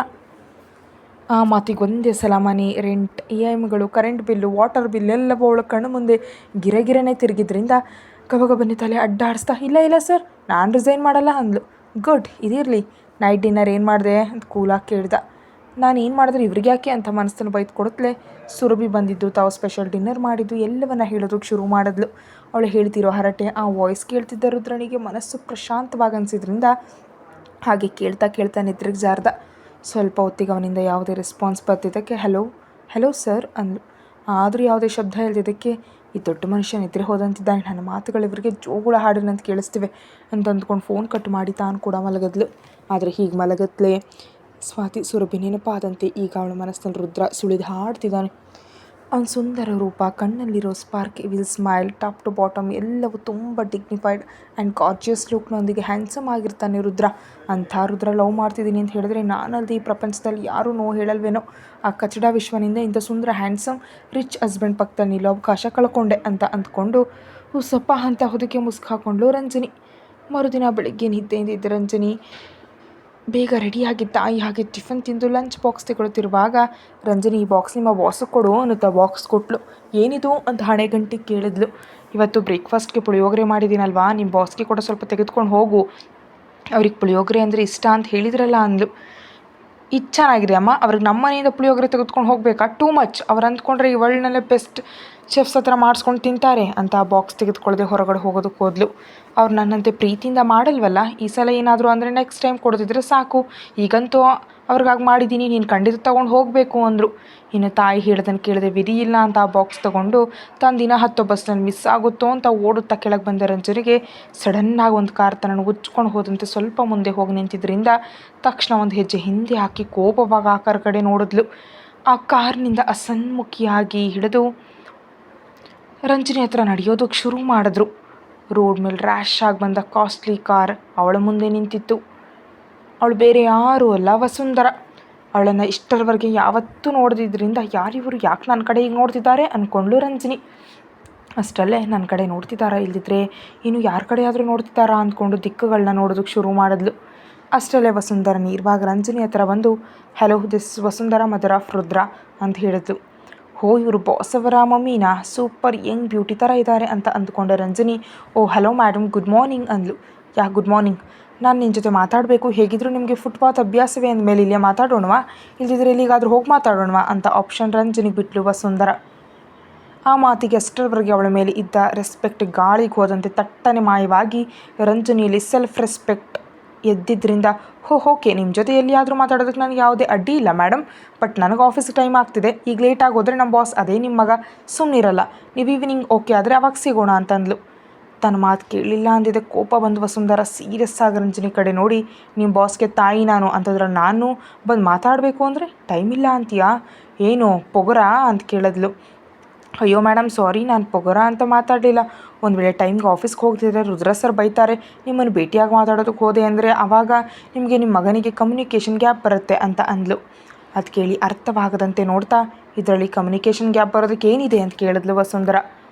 ಆ ಮಾತಿಗೆ ಒಂದೇ ಸಲ ಮನೆ rent, EMIಗಳು, current bill, water bill ಎಲ್ಲವೂ ಅವಳ ಕಣ್ಣು ಮುಂದೆ ಗಿರಗಿರನೆ ತಿರುಗಿದ್ರಿಂದ ಗಬಗಬನ್ನಿ ತಲೆ ಅಡ್ಡಾಡಿಸ್ತಾ, ಇಲ್ಲ ಇಲ್ಲ ಸರ್, ನಾನು ರಿಸೈನ್ ಮಾಡಲ್ಲ ಅಂದ್ಲು. ಗುಡ್, ಇದಿರಲಿ. ನೈಟ್ ಡಿನ್ನರ್ ಏನು ಮಾಡಿದೆ ಅಂತ ಕೂಲಾಗಿ ಕೇಳ್ದ. ನಾನು ಏನು ಮಾಡಿದ್ರೆ ಇವ್ರಿಗೆ ಯಾಕೆ ಅಂತ ಮನಸ್ಸನ್ನು ಬೈದು ಕೊಡುತ್ತಲೇ. ಸುರಭಿ ಬಂದಿದ್ದು, ತಾವು ಸ್ಪೆಷಲ್ ಡಿನ್ನರ್ ಮಾಡಿದ್ದು ಎಲ್ಲವನ್ನ ಹೇಳೋದಕ್ಕೆ ಶುರು ಮಾಡಿದ್ಲು. ಅವಳು ಹೇಳ್ತಿರೋ ಹರಟೆ, ಆ ವಾಯ್ಸ್ ಕೇಳ್ತಿದ್ದ ರುದ್ರನಿಗೆ ಮನಸ್ಸು ಪ್ರಶಾಂತವಾಗಿ ಅನಿಸಿದ್ರಿಂದ ಹಾಗೆ ಕೇಳ್ತಾ ಕೇಳ್ತಾ ನಿದ್ರೆಗೆ ಜಾರ್ದ. ಸ್ವಲ್ಪ ಹೊತ್ತಿಗೆ ಅವನಿಂದ ಯಾವುದೇ ರೆಸ್ಪಾನ್ಸ್ ಬರ್ತಿದ್ದಕ್ಕೆ ಹಲೋ ಹಲೋ ಸರ್ ಅಂದ್ಲು. ಆದರೂ ಯಾವುದೇ ಶಬ್ದ ಇಲ್ದಿದ್ದಕ್ಕೆ ಈ ದೊಡ್ಡ ಮನುಷ್ಯ ನಿದ್ರೆ ಹೋದಂತಿದ್ದಾನೆ, ನನ್ನ ಮಾತುಗಳು ಇವರಿಗೆ ಜೋಗುಳ ಹಾಡಿನಂತ ಕೇಳಿಸ್ತಿವೆ ಅಂತ ಅಂದ್ಕೊಂಡು ಫೋನ್ ಕಟ್ ಮಾಡಿ ತಾನು ಕೂಡ ಮಲಗದ್ಲು. ಆದರೆ ಹೀಗೆ ಮಲಗತ್ಲೇ ಸ್ವಾತಿ ಸುರಭಿ ನೆನಪಾದಂತೆ ಈಗ ಅವಳ ಮನಸ್ಸಿನಲ್ಲಿ ರುದ್ರ ಸುಳಿದು ಹಾಡ್ತಿದ್ದಾನೆ. ಅವನ ಸುಂದರ ರೂಪ, ಕಣ್ಣಲ್ಲಿರೋ spark, will smile, top to bottom ಎಲ್ಲವೂ ತುಂಬ ಡಿಗ್ನಿಫೈಡ್ ಆ್ಯಂಡ್ ಗಾರ್ಜಿಯಸ್ ಲುಕ್ನೊಂದಿಗೆ ಹ್ಯಾಂಡ್ಸಮ್ ಆಗಿರ್ತಾನೆ ರುದ್ರ. ಅಂಥ ರುದ್ರ ಲವ್ ಮಾಡ್ತಿದ್ದೀನಿ ಅಂತ ಹೇಳಿದ್ರೆ ನಾನಲ್ಲದೆ ಈ ಪ್ರಪಂಚದಲ್ಲಿ ಯಾರೂ ನೋ ಹೇಳಲ್ವೇನೋ. ಆ ಕಚಡ ವಿಶ್ವನಿಂದ ಇಂಥ ಸುಂದರ ಹ್ಯಾಂಡ್ಸಮ್ ರಿಚ್ ಹಸ್ಬೆಂಡ್ ಪಕ್ಕದಲ್ಲಿ ನಿಲ್ಲೋ ಅವಕಾಶ ಕಳ್ಕೊಂಡೆ ಅಂತ ಅಂದ್ಕೊಂಡು ಸ್ವಲ್ಪ ಅಂತ ಹೊದಕ್ಕೆ ಮುಸ್ಕು ಹಾಕೊಂಡ್ಲು ರಂಜಿನಿ. ಮರುದಿನ ಬೆಳಗ್ಗೆ ನಿದ್ದೆಯಿಂದ ಇದ್ದ ರಂಜಿನಿ ಬೇಗ ರೆಡಿಯಾಗಿ ತಾಯಿ ಹಾಗೆ ಟಿಫನ್ ತಿಂದು ಲಂಚ್ ಬಾಕ್ಸ್ ತೆಗೊಳ್ತಿರುವಾಗ ರಂಜಿನಿ, ಈ ಬಾಕ್ಸ್ ನಿಮ್ಮ ಬಾಸಿಗೆ ಕೊಡು ಅನ್ನುತ್ತಾ ಬಾಕ್ಸ್ ಕೊಟ್ಲು. ಏನಿದು ಅಂತ ಹಣೆ ಗಂಟಿಗೆ ಕೇಳಿದ್ಲು. ಇವತ್ತು ಬ್ರೇಕ್ಫಾಸ್ಟ್ಗೆ ಪುಳಿಯೋಗರೆ ಮಾಡಿದ್ದೀನಲ್ವಾ, ನಿಮ್ಮ ಬಾಸ್ಗೆ ಕೂಡ ಸ್ವಲ್ಪ ತೆಗೆದುಕೊಂಡು ಹೋಗು, ಅವ್ರಿಗೆ ಪುಳಿಯೋಗರೆ ಅಂದರೆ ಇಷ್ಟ ಅಂತ ಹೇಳಿದ್ರಲ್ಲ ಅಂದ್ಲು. ಇದು ಚೆನ್ನಾಗಿದೆ ಅಮ್ಮ, ಅವ್ರಿಗೆ ನಮ್ಮ ಮನೆಯಿಂದ ಪುಳಿಯೋಗರೆ ತೆಗೆದುಕೊಂಡು ಹೋಗಬೇಕಾ? Too much. ಅವ್ರು ಅಂದ್ಕೊಂಡ್ರೆ ಈ ವರ್ಲ್ಡ್ನಲ್ಲೇ ಬೆಸ್ಟ್ ಚೆಫ್ಸ್ ಹತ್ರ ಮಾಡಿಸ್ಕೊಂಡು ತಿಂತಾರೆ ಅಂತ ಆ ಬಾಕ್ಸ್ ತೆಗೆದುಕೊಳ್ಳದೆ ಹೊರಗಡೆ ಹೋಗೋದಕ್ಕೆ ಹೋದ್ಲು. ಅವ್ರು ನನ್ನಂತೆ ಪ್ರೀತಿಯಿಂದ ಮಾಡಲ್ವಲ್ಲ, ಈ ಸಲ ಏನಾದರೂ ಅಂದರೆ ನೆಕ್ಸ್ಟ್ ಟೈಮ್ ಕೊಡ್ತಿದ್ರೆ ಸಾಕು, ಈಗಂತೂ ಅವ್ರಿಗಾಗಿ ಮಾಡಿದ್ದೀನಿ, ನೀನು ಖಂಡಿತ ತೊಗೊಂಡು ಹೋಗಬೇಕು ಅಂದರು. ಇನ್ನು ತಾಯಿ ಹೇಳ್ದನ್ನು ಕೇಳದೆ ವಿಧಿ ಇಲ್ಲ ಅಂತ ಆ ಬಾಕ್ಸ್ ತೊಗೊಂಡು ತಾನು ದಿನ ಹತ್ತೋ ಬಸ್ನಲ್ಲಿ ಮಿಸ್ ಆಗುತ್ತೋ ಅಂತ ಓಡುತ್ತಾ ಕೆಳಗೆ ಬಂದ ರಂಜನಿಗೆ ಸಡನ್ನಾಗಿ ಒಂದು ಕಾರ್ ತನ್ನನ್ನು ಉಚ್ಕೊಂಡು ಹೋದಂತೆ ಸ್ವಲ್ಪ ಮುಂದೆ ಹೋಗಿ ನಿಂತಿದ್ದರಿಂದ ತಕ್ಷಣ ಒಂದು ಹೆಜ್ಜೆ ಹಿಂದೆ ಹಾಕಿ ಕೋಪವಾಗಿ ಆ ಕಾರ್ ಕಡೆ ನೋಡಿದ್ಲು. ಆ ಕಾರ್ನಿಂದ ಅಸನ್ಮುಖಿಯಾಗಿ ಹಿಡಿದು ರಂಜನಿ ಹತ್ರ ನಡೆಯೋದಕ್ಕೆ ಶುರು ಮಾಡಿದ್ರು. ರೋಡ್ ಮೇಲೆ ರ್ಯಾಶ್ ಆಗಿ ಬಂದ ಕಾಸ್ಟ್ಲಿ ಕಾರ್ ಅವಳ ಮುಂದೆ ನಿಂತಿತ್ತು. ಅವಳು ಬೇರೆ ಯಾರೂ ಅಲ್ಲ, ವಸುಂಧರ. ಅವಳನ್ನು ಇಷ್ಟರವರೆಗೆ ಯಾವತ್ತೂ ನೋಡ್ದಿದ್ದರಿಂದ ಯಾರಿವರು, ಯಾಕೆ ನನ್ನ ಕಡೆ ಈಗ ನೋಡ್ತಿದ್ದಾರೆ ಅಂದ್ಕೊಂಡ್ಲು ರಂಜಿನಿ. ಅಷ್ಟರಲ್ಲೇ ನನ್ನ ಕಡೆ ನೋಡ್ತಿದ್ದಾರಾ, ಇಲ್ದಿದ್ರೆ ಇನ್ನು ಯಾರ ಕಡೆ ಆದರೂ ನೋಡ್ತಿದ್ದಾರಾ ಅಂದ್ಕೊಂಡು ದಿಕ್ಕುಗಳನ್ನ ನೋಡೋದಕ್ಕೆ ಶುರು ಮಾಡಿದ್ಲು. ಅಷ್ಟರಲ್ಲೇ ವಸುಂಧರ ನೇರವಾಗಿ ರಂಜಿನಿ ಹತ್ರ ಬಂದು hello, this Vasundhara mother of Rudra ಅಂತ ಹೇಳಿದ್ಲು. ಹೋ, ಇವರು ಬಾಸ್ ಅವರ ಮಮ್ಮಿನಾ? ಸೂಪರ್ ಯಂಗ್ ಬ್ಯೂಟಿ ಥರ ಇದ್ದಾರೆ ಅಂತ ಅಂದ್ಕೊಂಡೆ ರಂಜಿನಿ. ಓ ಹಲೋ ಮ್ಯಾಡಮ್, ಗುಡ್ ಮಾರ್ನಿಂಗ್ ಅಂದ್ಲು. ಯಾಕೆ ಗುಡ್ ಮಾರ್ನಿಂಗ್? ನಾನು ನಿನ್ನ ಜೊತೆ ಮಾತಾಡಬೇಕು, ಹೇಗಿದ್ರು ನಿಮಗೆ ಫುಟ್ಪಾತ್ ಅಭ್ಯಾಸವೇ ಅಂದಮೇಲೆ ಇಲ್ಲೇ ಮಾತಾಡೋಣವಾ, ಇಲ್ದಿದ್ರೆ ಎಲ್ಲಿಗಾದರೂ ಹೋಗಿ ಮಾತಾಡೋಣವಾ ಅಂತ ಆಪ್ಷನ್ ರಂಜಿನಿಗೆ ಬಿಟ್ಲು ವಸುಂಧರ. ಆ ಮಾತಿಗೆ ಅಷ್ಟರವರೆಗೆ ಅವಳ ಮೇಲೆ ಇದ್ದ ರೆಸ್ಪೆಕ್ಟ್ ಗಾಳಿಗೆ ಹೋದಂತೆ ತಟ್ಟನೆ ಮಾಯವಾಗಿ ರಂಜನಿಯಲ್ಲಿ ಸೆಲ್ಫ್ ರೆಸ್ಪೆಕ್ಟ್ ಎದ್ದಿದ್ದರಿಂದ ಓಕೆ, ನಿಮ್ಮ ಜೊತೆ ಎಲ್ಲಿಯಾದರೂ ಮಾತಾಡೋದಕ್ಕೆ ನನಗೆ ಯಾವುದೇ ಅಡ್ಡಿ ಇಲ್ಲ ಮೇಡಮ್, ಬಟ್ ನನಗೆ ಆಫೀಸ್ಗೆ ಟೈಮ್ ಆಗ್ತಿದೆ, ಈಗ ಲೇಟಾಗಿ ಹೋದರೆ ನಮ್ಮ ಬಾಸ್ ಅದೇ ನಿಮ್ಮ ಮಗ ಸುಮ್ಮನಿರಲ್ಲ, ನೀವು ಈವ್ನಿಂಗ್ ಓಕೆ ಆದರೆ ಅವಾಗ ಸಿಗೋಣ ಅಂತಂದ್ಲು. ತನ್ನ ಮಾತು ಕೇಳಲಿಲ್ಲ ಅಂದಿದ್ದೆ ಕೋಪ ಬಂದು ವಸುಂಧರ ಸೀರಿಯಸ್ ಆಗಿ ರಂಜನಿ ಕಡೆ ನೋಡಿ, ನಿಮ್ಮ ಬಾಸ್ಗೆ ತಾಯಿ ನಾನು ಅಂತಂದ್ರೆ ನಾನು ಬಂದು ಮಾತಾಡಬೇಕು ಅಂದರೆ ಟೈಮ್ ಇಲ್ಲ ಅಂತೀಯಾ, ಏನು ಪೊಗರಾ ಅಂತ ಕೇಳಿದ್ಲು. ಅಯ್ಯೋ ಮೇಡಮ್ ಸಾರಿ, ನಾನು ಪೊಗರ ಅಂತ ಮಾತಾಡಲಿಲ್ಲ. ಒಂದು ವೇಳೆ ಟೈಮ್ಗೆ ಆಫೀಸ್ಗೆ ಹೋಗ್ತಿದ್ರೆ ರುದ್ರ ಸರ್ ಬೈತಾರೆ, ನಿಮ್ಮನ್ನು ಭೇಟಿಯಾಗಿ ಮಾತಾಡೋದಕ್ಕೆ ಹೋದೆ ಅಂದರೆ ಆವಾಗ ನಿಮಗೆ ನಿಮ್ಮ ಮಗನಿಗೆ ಕಮ್ಯುನಿಕೇಷನ್ ಗ್ಯಾಪ್ ಬರುತ್ತೆ ಅಂತ ಅಂದ್ಲು. ಅದು ಕೇಳಿ ಅರ್ಥವಾಗದಂತೆ ನೋಡ್ತಾ, ಇದರಲ್ಲಿ ಕಮ್ಯುನಿಕೇಷನ್ ಗ್ಯಾಪ್ ಬರೋದಕ್ಕೆ ಏನಿದೆ ಅಂತ ಕೇಳಿದ್ಲು ವಸುಂಧರ.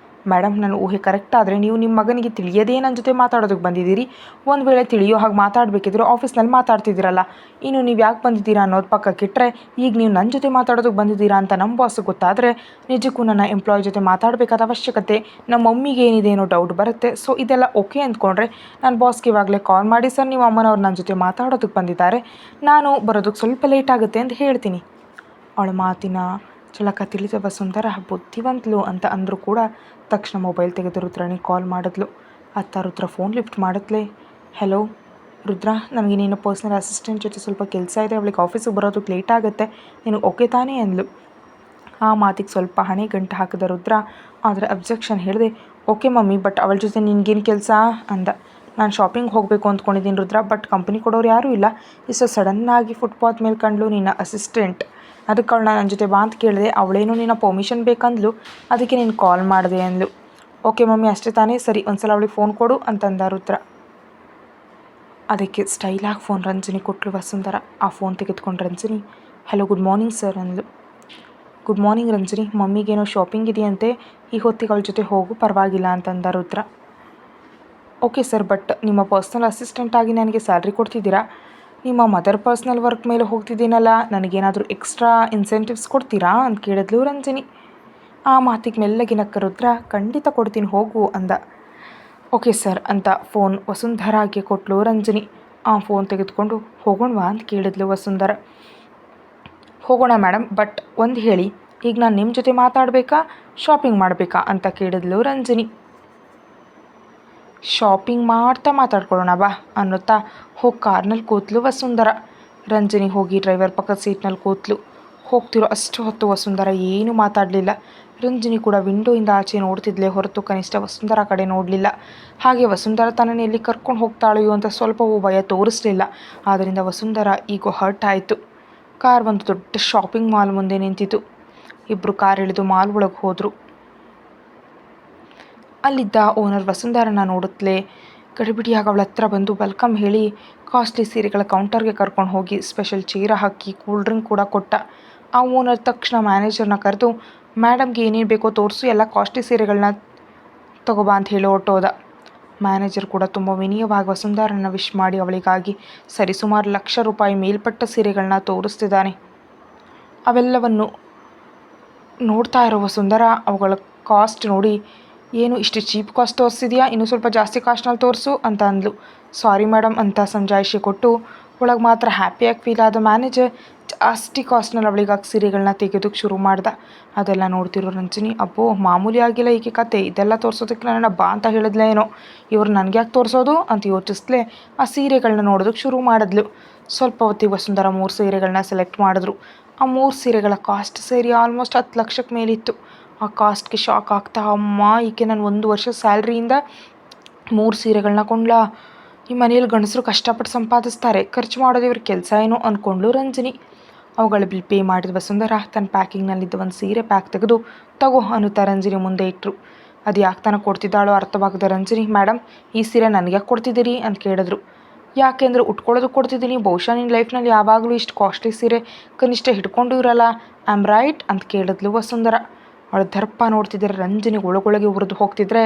ಮೇಡಮ್, ನನ್ನ ಊಹೆ ಕರೆಕ್ಟ್ ಆದರೆ ನೀವು ನಿಮ್ಮ ಮಗನಿಗೆ ತಿಳಿಯದೇ ನನ್ನ ಜೊತೆ ಮಾತಾಡೋದಕ್ಕೆ ಬಂದಿದ್ದೀರಿ. ಒಂದು ವೇಳೆ ತಿಳಿಯೋ ಹಾಗೆ ಮಾತಾಡಬೇಕಿದ್ರೆ ಆಫೀಸ್ನಲ್ಲಿ ಮಾತಾಡ್ತಿದ್ದೀರಲ್ಲ, ಇನ್ನು ನೀವು ಯಾಕೆ ಬಂದಿದ್ದೀರಾ ಅನ್ನೋದು ಪಕ್ಕಕ್ಕಿಟ್ಟರೆ ಈಗ ನೀವು ನನ್ನ ಜೊತೆ ಮಾತಾಡೋದಕ್ಕೆ ಬಂದಿದ್ದೀರಾ ಅಂತ ನಮ್ಮ ಬಾಸ್ಗೆ ಗೊತ್ತಾದರೆ ನಿಜಕ್ಕೂ ನನ್ನ ಎಂಪ್ಲಾಯ್ ಜೊತೆ ಮಾತಾಡಬೇಕಾದ ಅವಶ್ಯಕತೆ ನಮ್ಮ ಮಮ್ಮಿಗೆ ಏನಿದೆ ಅನ್ನೋ ಡೌಟ್ ಬರುತ್ತೆ. ಸೊ ಇದೆಲ್ಲ ಓಕೆ ಅಂದ್ಕೊಂಡ್ರೆ ನಾನು ಬಾಸ್ಗೆ ಇವಾಗಲೇ ಕಾಲ್ ಮಾಡಿ, ಸರ್ ನಿಮ್ಮ ಅಮ್ಮನವ್ರು ನನ್ನ ಜೊತೆ ಮಾತಾಡೋದಕ್ಕೆ ಬಂದಿದ್ದಾರೆ, ನಾನು ಬರೋದಕ್ಕೆ ಸ್ವಲ್ಪ ಲೇಟ್ ಆಗುತ್ತೆ ಅಂತ ಹೇಳ್ತೀನಿ. ಅವಳ ಮಾತಿನ ಚಳಕ ತಿಳಿದ ವಸುಂಧರ ಬುದ್ಧಿವಂತಲು ಅಂತ ಅಂದರೂ ಕೂಡ ತಕ್ಷಣ ಮೊಬೈಲ್ ತೆಗೆದು ರುದ್ರನಿಗೆ ಕಾಲ್ ಮಾಡಿದ್ಲು. ಅತ್ತ ರುದ್ರ ಫೋನ್ ಲಿಫ್ಟ್ ಮಾಡಿದ್ಲೇ. ಹಲೋ ರುದ್ರ, ನನಗೆ ನೀನು ಪರ್ಸ್ನಲ್ ಅಸಿಸ್ಟೆಂಟ್ ಜೊತೆ ಸ್ವಲ್ಪ ಕೆಲಸ ಇದೆ, ಅವಳಿಗೆ ಆಫೀಸಿಗೆ ಬರೋದಕ್ಕೆ ಲೇಟ್ ಆಗುತ್ತೆ, ನಿನಗೆ ಓಕೆ ತಾನೇ ಅಂದ್ಲು. ಆ ಮಾತಿಗೆ ಸ್ವಲ್ಪ ಹಣೆ ಗಂಟು ಹಾಕಿದ ರುದ್ರ ಆದರೆ ಅಬ್ಜೆಕ್ಷನ್ ಹೇಳಿದೆ. ಓಕೆ ಮಮ್ಮಿ, ಬಟ್ ಅವಳ ಜೊತೆ ನಿನಗೇನು ಕೆಲಸ ಅಂದ. ನಾನು ಶಾಪಿಂಗ್ ಹೋಗಬೇಕು ಅಂದ್ಕೊಂಡಿದ್ದೀನಿ ರುದ್ರ, ಬಟ್ ಕಂಪ್ನಿ ಕೊಡೋರು ಯಾರೂ ಇಲ್ಲ, ಇಷ್ಟು ಸಡನ್ನಾಗಿ ಫುಟ್ಪಾತ್ ಮೇಲೆ ಕಂಡ್ಲು ನಿನ್ನ ಅಸಿಸ್ಟೆಂಟ್, ಅದಕ್ಕೆ ಅವಳನ್ನ ನನ್ನ ಜೊತೆ ಬಾ ಅಂತ ಕೇಳಿದೆ, ಅವಳೇನೋ ನಿನ್ನ ಪರ್ಮಿಷನ್ ಬೇಕಂದ್ಲು, ಅದಕ್ಕೆ ನೀನು ಕಾಲ್ ಮಾಡಿದೆ ಅಂದ್ಲು. ಓಕೆ ಮಮ್ಮಿ ಅಷ್ಟೇ ತಾನೇ, ಸರಿ ಒಂದ್ಸಲ ಅವಳಿಗೆ ಫೋನ್ ಕೊಡು ಅಂತಂದ ರುದ್ರ. ಅದಕ್ಕೆ ಸ್ಟೈಲಾಗಿ ಫೋನ್ ರಂಜನಿ ಕೊಟ್ಟಳು ವಸುಂಧರ. ಆ ಫೋನ್ ತೆಗೆದುಕೊಂಡು Ranjani, hello good morning sir ಅಂದ್ಲು. ಗುಡ್ ಮಾರ್ನಿಂಗ್ ರಂಜನಿ, ಮಮ್ಮಿಗೇನೋ ಶಾಪಿಂಗ್ ಇದೆಯಂತೆ, ಈ ಹೊತ್ತಿಗೆ ಅವಳ ಜೊತೆ ಹೋಗು ಪರವಾಗಿಲ್ಲ ಅಂತಂದ ರುದ್ರ. ಓಕೆ ಸರ್, ಬಟ್ ನಿಮ್ಮ ಪರ್ಸ್ನಲ್ ಅಸಿಸ್ಟೆಂಟಾಗಿ ನನಗೆ ಸ್ಯಾಲ್ರಿ ಕೊಡ್ತಿದ್ದೀರಾ? ನಿಮ್ಮ ಮದರ್ ಪರ್ಸ್ನಲ್ ವರ್ಕ್ ಮೇಲೆ ಹೋಗ್ತಿದ್ದೀನಲ್ಲ, ನನಗೇನಾದರೂ ಎಕ್ಸ್ಟ್ರಾ ಇನ್ಸೆಂಟಿವ್ಸ್ ಕೊಡ್ತೀರಾ ಅಂತ ಕೇಳಿದ್ಲು ರಂಜನಿ. ಆ ಮಾತಿಗೆ ಮೆಲ್ಲಗೆ ನಕ್ಕ ರುದ್ರ, ಖಂಡಿತ ಕೊಡ್ತೀನಿ ಹೋಗು ಅಂದ. ಓಕೆ ಸರ್ ಅಂತ ಫೋನ್ ವಸುಂಧರಾಗೆ ಕೊಟ್ಲು ರಂಜನಿ. ಆ ಫೋನ್ ತೆಗೆದುಕೊಂಡು ಹೋಗೋಣವಾ ಅಂತ ಕೇಳಿದ್ಲು ವಸುಂಧರ. ಹೋಗೋಣ ಮೇಡಮ್, ಬಟ್ ಒಂದು ಹೇಳಿ, ಈಗ ನಾನು ನಿಮ್ಮ ಜೊತೆ ಮಾತಾಡಬೇಕಾ ಶಾಪಿಂಗ್ ಮಾಡಬೇಕಾ ಅಂತ ಕೇಳಿದ್ಲು ರಂಜನಿ. ಶಾಪಿಂಗ್ ಮಾಡ್ತಾ ಮಾತಾಡ್ಕೊಳ್ಳೋಣ ಬಾ ಅನ್ನುತ್ತಾ ಹೋಗಿ ಕಾರ್ನಲ್ಲಿ ಕೂತ್ಲು ವಸುಂಧರ. ರಂಜನಿ ಹೋಗಿ ಡ್ರೈವರ್ ಪಕ್ಕದ ಸೀಟ್ನಲ್ಲಿ ಕೂತ್ಲು. ಹೋಗ್ತಿರೋ ಅಷ್ಟು ಹೊತ್ತು ವಸುಂಧರ ಏನೂ ಮಾತಾಡಲಿಲ್ಲ. ರಂಜನಿ ಕೂಡ ವಿಂಡೋಯಿಂದ ಆಚೆ ನೋಡ್ತಿದ್ಲೇ ಹೊರತು ಕನಿಷ್ಠ ವಸುಂಧರ ಕಡೆ ನೋಡಲಿಲ್ಲ. ಹಾಗೆ ವಸುಂಧರ ತನ್ನನ್ನು ಎಲ್ಲಿ ಕರ್ಕೊಂಡು ಹೋಗ್ತಾಳೆಯೋ ಅಂತ ಸ್ವಲ್ಪವೂ ಭಯ ತೋರಿಸಲಿಲ್ಲ. ಆದ್ದರಿಂದ ವಸುಂಧರ ಈಗೋ ಹರ್ಟ್ ಆಯಿತು. ಕಾರ್ ಒಂದು ದೊಡ್ಡ ಶಾಪಿಂಗ್ ಮಾಲ್ ಮುಂದೆ ನಿಂತಿತು. ಇಬ್ಬರು ಕಾರ್ ಇಳಿದು ಮಾಲ್ ಒಳಗೆ ಹೋದರು. ಅಲ್ಲಿದ್ದ ಓನರ್ ವಸುಂಧರನ ನೋಡುತ್ತಲೇ ಗಡಿಬಿಡಿಯಾಗಿ ಅವಳ ಹತ್ರ ಬಂದು ವೆಲ್ಕಮ್ ಹೇಳಿ ಕಾಸ್ಟ್ಲಿ ಸೀರೆಗಳ ಕೌಂಟರ್ಗೆ ಕರ್ಕೊಂಡು ಹೋಗಿ ಸ್ಪೆಷಲ್ ಚೀರ ಹಾಕಿ ಕೂಲ್ ಡ್ರಿಂಕ್ ಕೂಡ ಕೊಟ್ಟ. ಆ ಓನರ್ ತಕ್ಷಣ ಮ್ಯಾನೇಜರ್ನ ಕರೆದು, ಮೇಡಮ್ಗೆ ಏನೇನು ಬೇಕೋ ತೋರಿಸು, ಎಲ್ಲ ಕಾಸ್ಟ್ಲಿ ಸೀರೆಗಳನ್ನ ತಗೋಬಾ ಅಂತ ಹೇಳಿ ಹೊರಟೋದ. ಮ್ಯಾನೇಜರ್ ಕೂಡ ತುಂಬ ವಿನಯವಾಗಿ ವಸುಂಧರನ ವಿಶ್ ಮಾಡಿ ಅವಳಿಗಾಗಿ ಸರಿಸುಮಾರು ₹1,00,000 ಮೇಲ್ಪಟ್ಟ ಸೀರೆಗಳನ್ನ ತೋರಿಸ್ತಿದ್ದಾನೆ. ಅವೆಲ್ಲವನ್ನು ನೋಡ್ತಾ ಇರೋ ವಸುಂಧರ ಅವುಗಳ ಕಾಸ್ಟ್ ನೋಡಿ, ಏನು ಇಷ್ಟು ಚೀಪ್ ಕಾಸ್ಟ್ ತೋರಿಸಿದ್ಯಾ, ಇನ್ನೂ ಸ್ವಲ್ಪ ಜಾಸ್ತಿ ಕಾಸ್ಟ್ನಲ್ಲಿ ತೋರಿಸು ಅಂತ ಅಂದ್ಲು. ಸಾರಿ ಮೇಡಮ್ ಅಂತ ಸಮಜಾಯಿಷಿ ಕೊಟ್ಟು ಒಳಗೆ ಮಾತ್ರ ಹ್ಯಾಪಿಯಾಗಿ ಫೀಲ್ ಆದ ಮ್ಯಾನೇಜರ್ ಜಾಸ್ತಿ ಕಾಸ್ಟ್ನಲ್ಲಿ ಅವಳಿಗಾಗಿ ಸೀರೆಗಳನ್ನ ತೆಗೆಯೋದಕ್ಕೆ ಶುರು ಮಾಡ್ದ. ಅದೆಲ್ಲ ನೋಡ್ತಿರೋ ರಂಜನಿ, ಅಬ್ಬೋ ಮಾಮೂಲಿ ಆಗಿಲ್ಲ ಈಕೆ ಕತೆ, ಇದೆಲ್ಲ ತೋರಿಸೋದಕ್ಕೆ ನನ್ನ ಬಾ ಅಂತ ಹೇಳಿದ್ಲೇ ಏನೋ, ಇವ್ರು ನನಗೆ ಯಾಕೆ ತೋರಿಸೋದು ಅಂತ ಯೋಚಿಸ್ಲೇ ಆ ಸೀರೆಗಳನ್ನ ನೋಡೋದಕ್ಕೆ ಶುರು ಮಾಡಿದ್ಲು. ಸ್ವಲ್ಪ ಹೊತ್ತಿಗೆ ವಸುಂಧರ 3 ಸೀರೆಗಳನ್ನ ಸೆಲೆಕ್ಟ್ ಮಾಡಿದ್ರು. ಆ 3 ಸೀರೆಗಳ ಕಾಸ್ಟ್ ಸೇರಿ ಆಲ್ಮೋಸ್ಟ್ 10 ಲಕ್ಷಕ್ಕೆ ಮೇಲಿತ್ತು. ಆ ಕಾಸ್ಟ್ಗೆ ಶಾಕ್ ಆಗ್ತಾ, ಅಮ್ಮ ಈಕೆ ನನ್ನ 1 ವರ್ಷ ಸ್ಯಾಲ್ರಿಯಿಂದ 3 ಸೀರೆಗಳನ್ನ ಕೊಂಡ್ಲಾ, ಈ ಮನೇಲಿ ಗಂಡಸರು ಕಷ್ಟಪಟ್ಟು ಸಂಪಾದಿಸ್ತಾರೆ, ಖರ್ಚು ಮಾಡೋದು ಇವ್ರ ಕೆಲಸ ಏನೋ ಅಂದ್ಕೊಂಡ್ಲು ರಂಜನಿ. ಅವುಗಳ ಬಿಲ್ ಪೇ ಮಾಡಿದ ವಸುಂಧರ ತನ್ನ ಪ್ಯಾಕಿಂಗ್ನಲ್ಲಿದ್ದ ಒಂದು ಸೀರೆ ಪ್ಯಾಕ್ ತೆಗೆದು ತಗೋ ಅನ್ನುತ್ತಾ ರಂಜನಿ ಮುಂದೆ ಇಟ್ಟರು. ಅದು ಯಾಕೆ ತನಗೆ ಕೊಡ್ತಿದ್ದಾಳೋ ಅರ್ಥವಾಗದ ರಂಜನಿ, ಮೇಡಮ್ ಈ ಸೀರೆ ನನಗೆ ಯಾಕೆ ಕೊಡ್ತಿದ್ದೀರಿ ಅಂತ ಕೇಳಿದ್ರು. ಯಾಕೆಂದರೆ ಉಟ್ಕೊಳ್ಳೋದಕ್ಕೆ ಕೊಡ್ತಿದ್ದೀನಿ, ಬಹುಶಃ ನಿನ್ನ ಲೈಫ್ನಲ್ಲಿ ಯಾವಾಗಲೂ ಇಷ್ಟು ಕಾಸ್ಟ್ಲಿ ಸೀರೆ ಕನಿಷ್ಠ ಹಿಡ್ಕೊಂಡು ಇರಲ್ಲ, ಐ ಆಮ್ ರೈಟ್ ಅಂತ ಕೇಳಿದ್ಲು ವಸುಂಧರ. ಅವಳು ದರ್ಪ ನೋಡ್ತಿದ್ದರೆ ರಂಜನಿ ಒಳಗೊಳಗೆ ಉರಿದು ಹೋಗ್ತಿದ್ರೆ,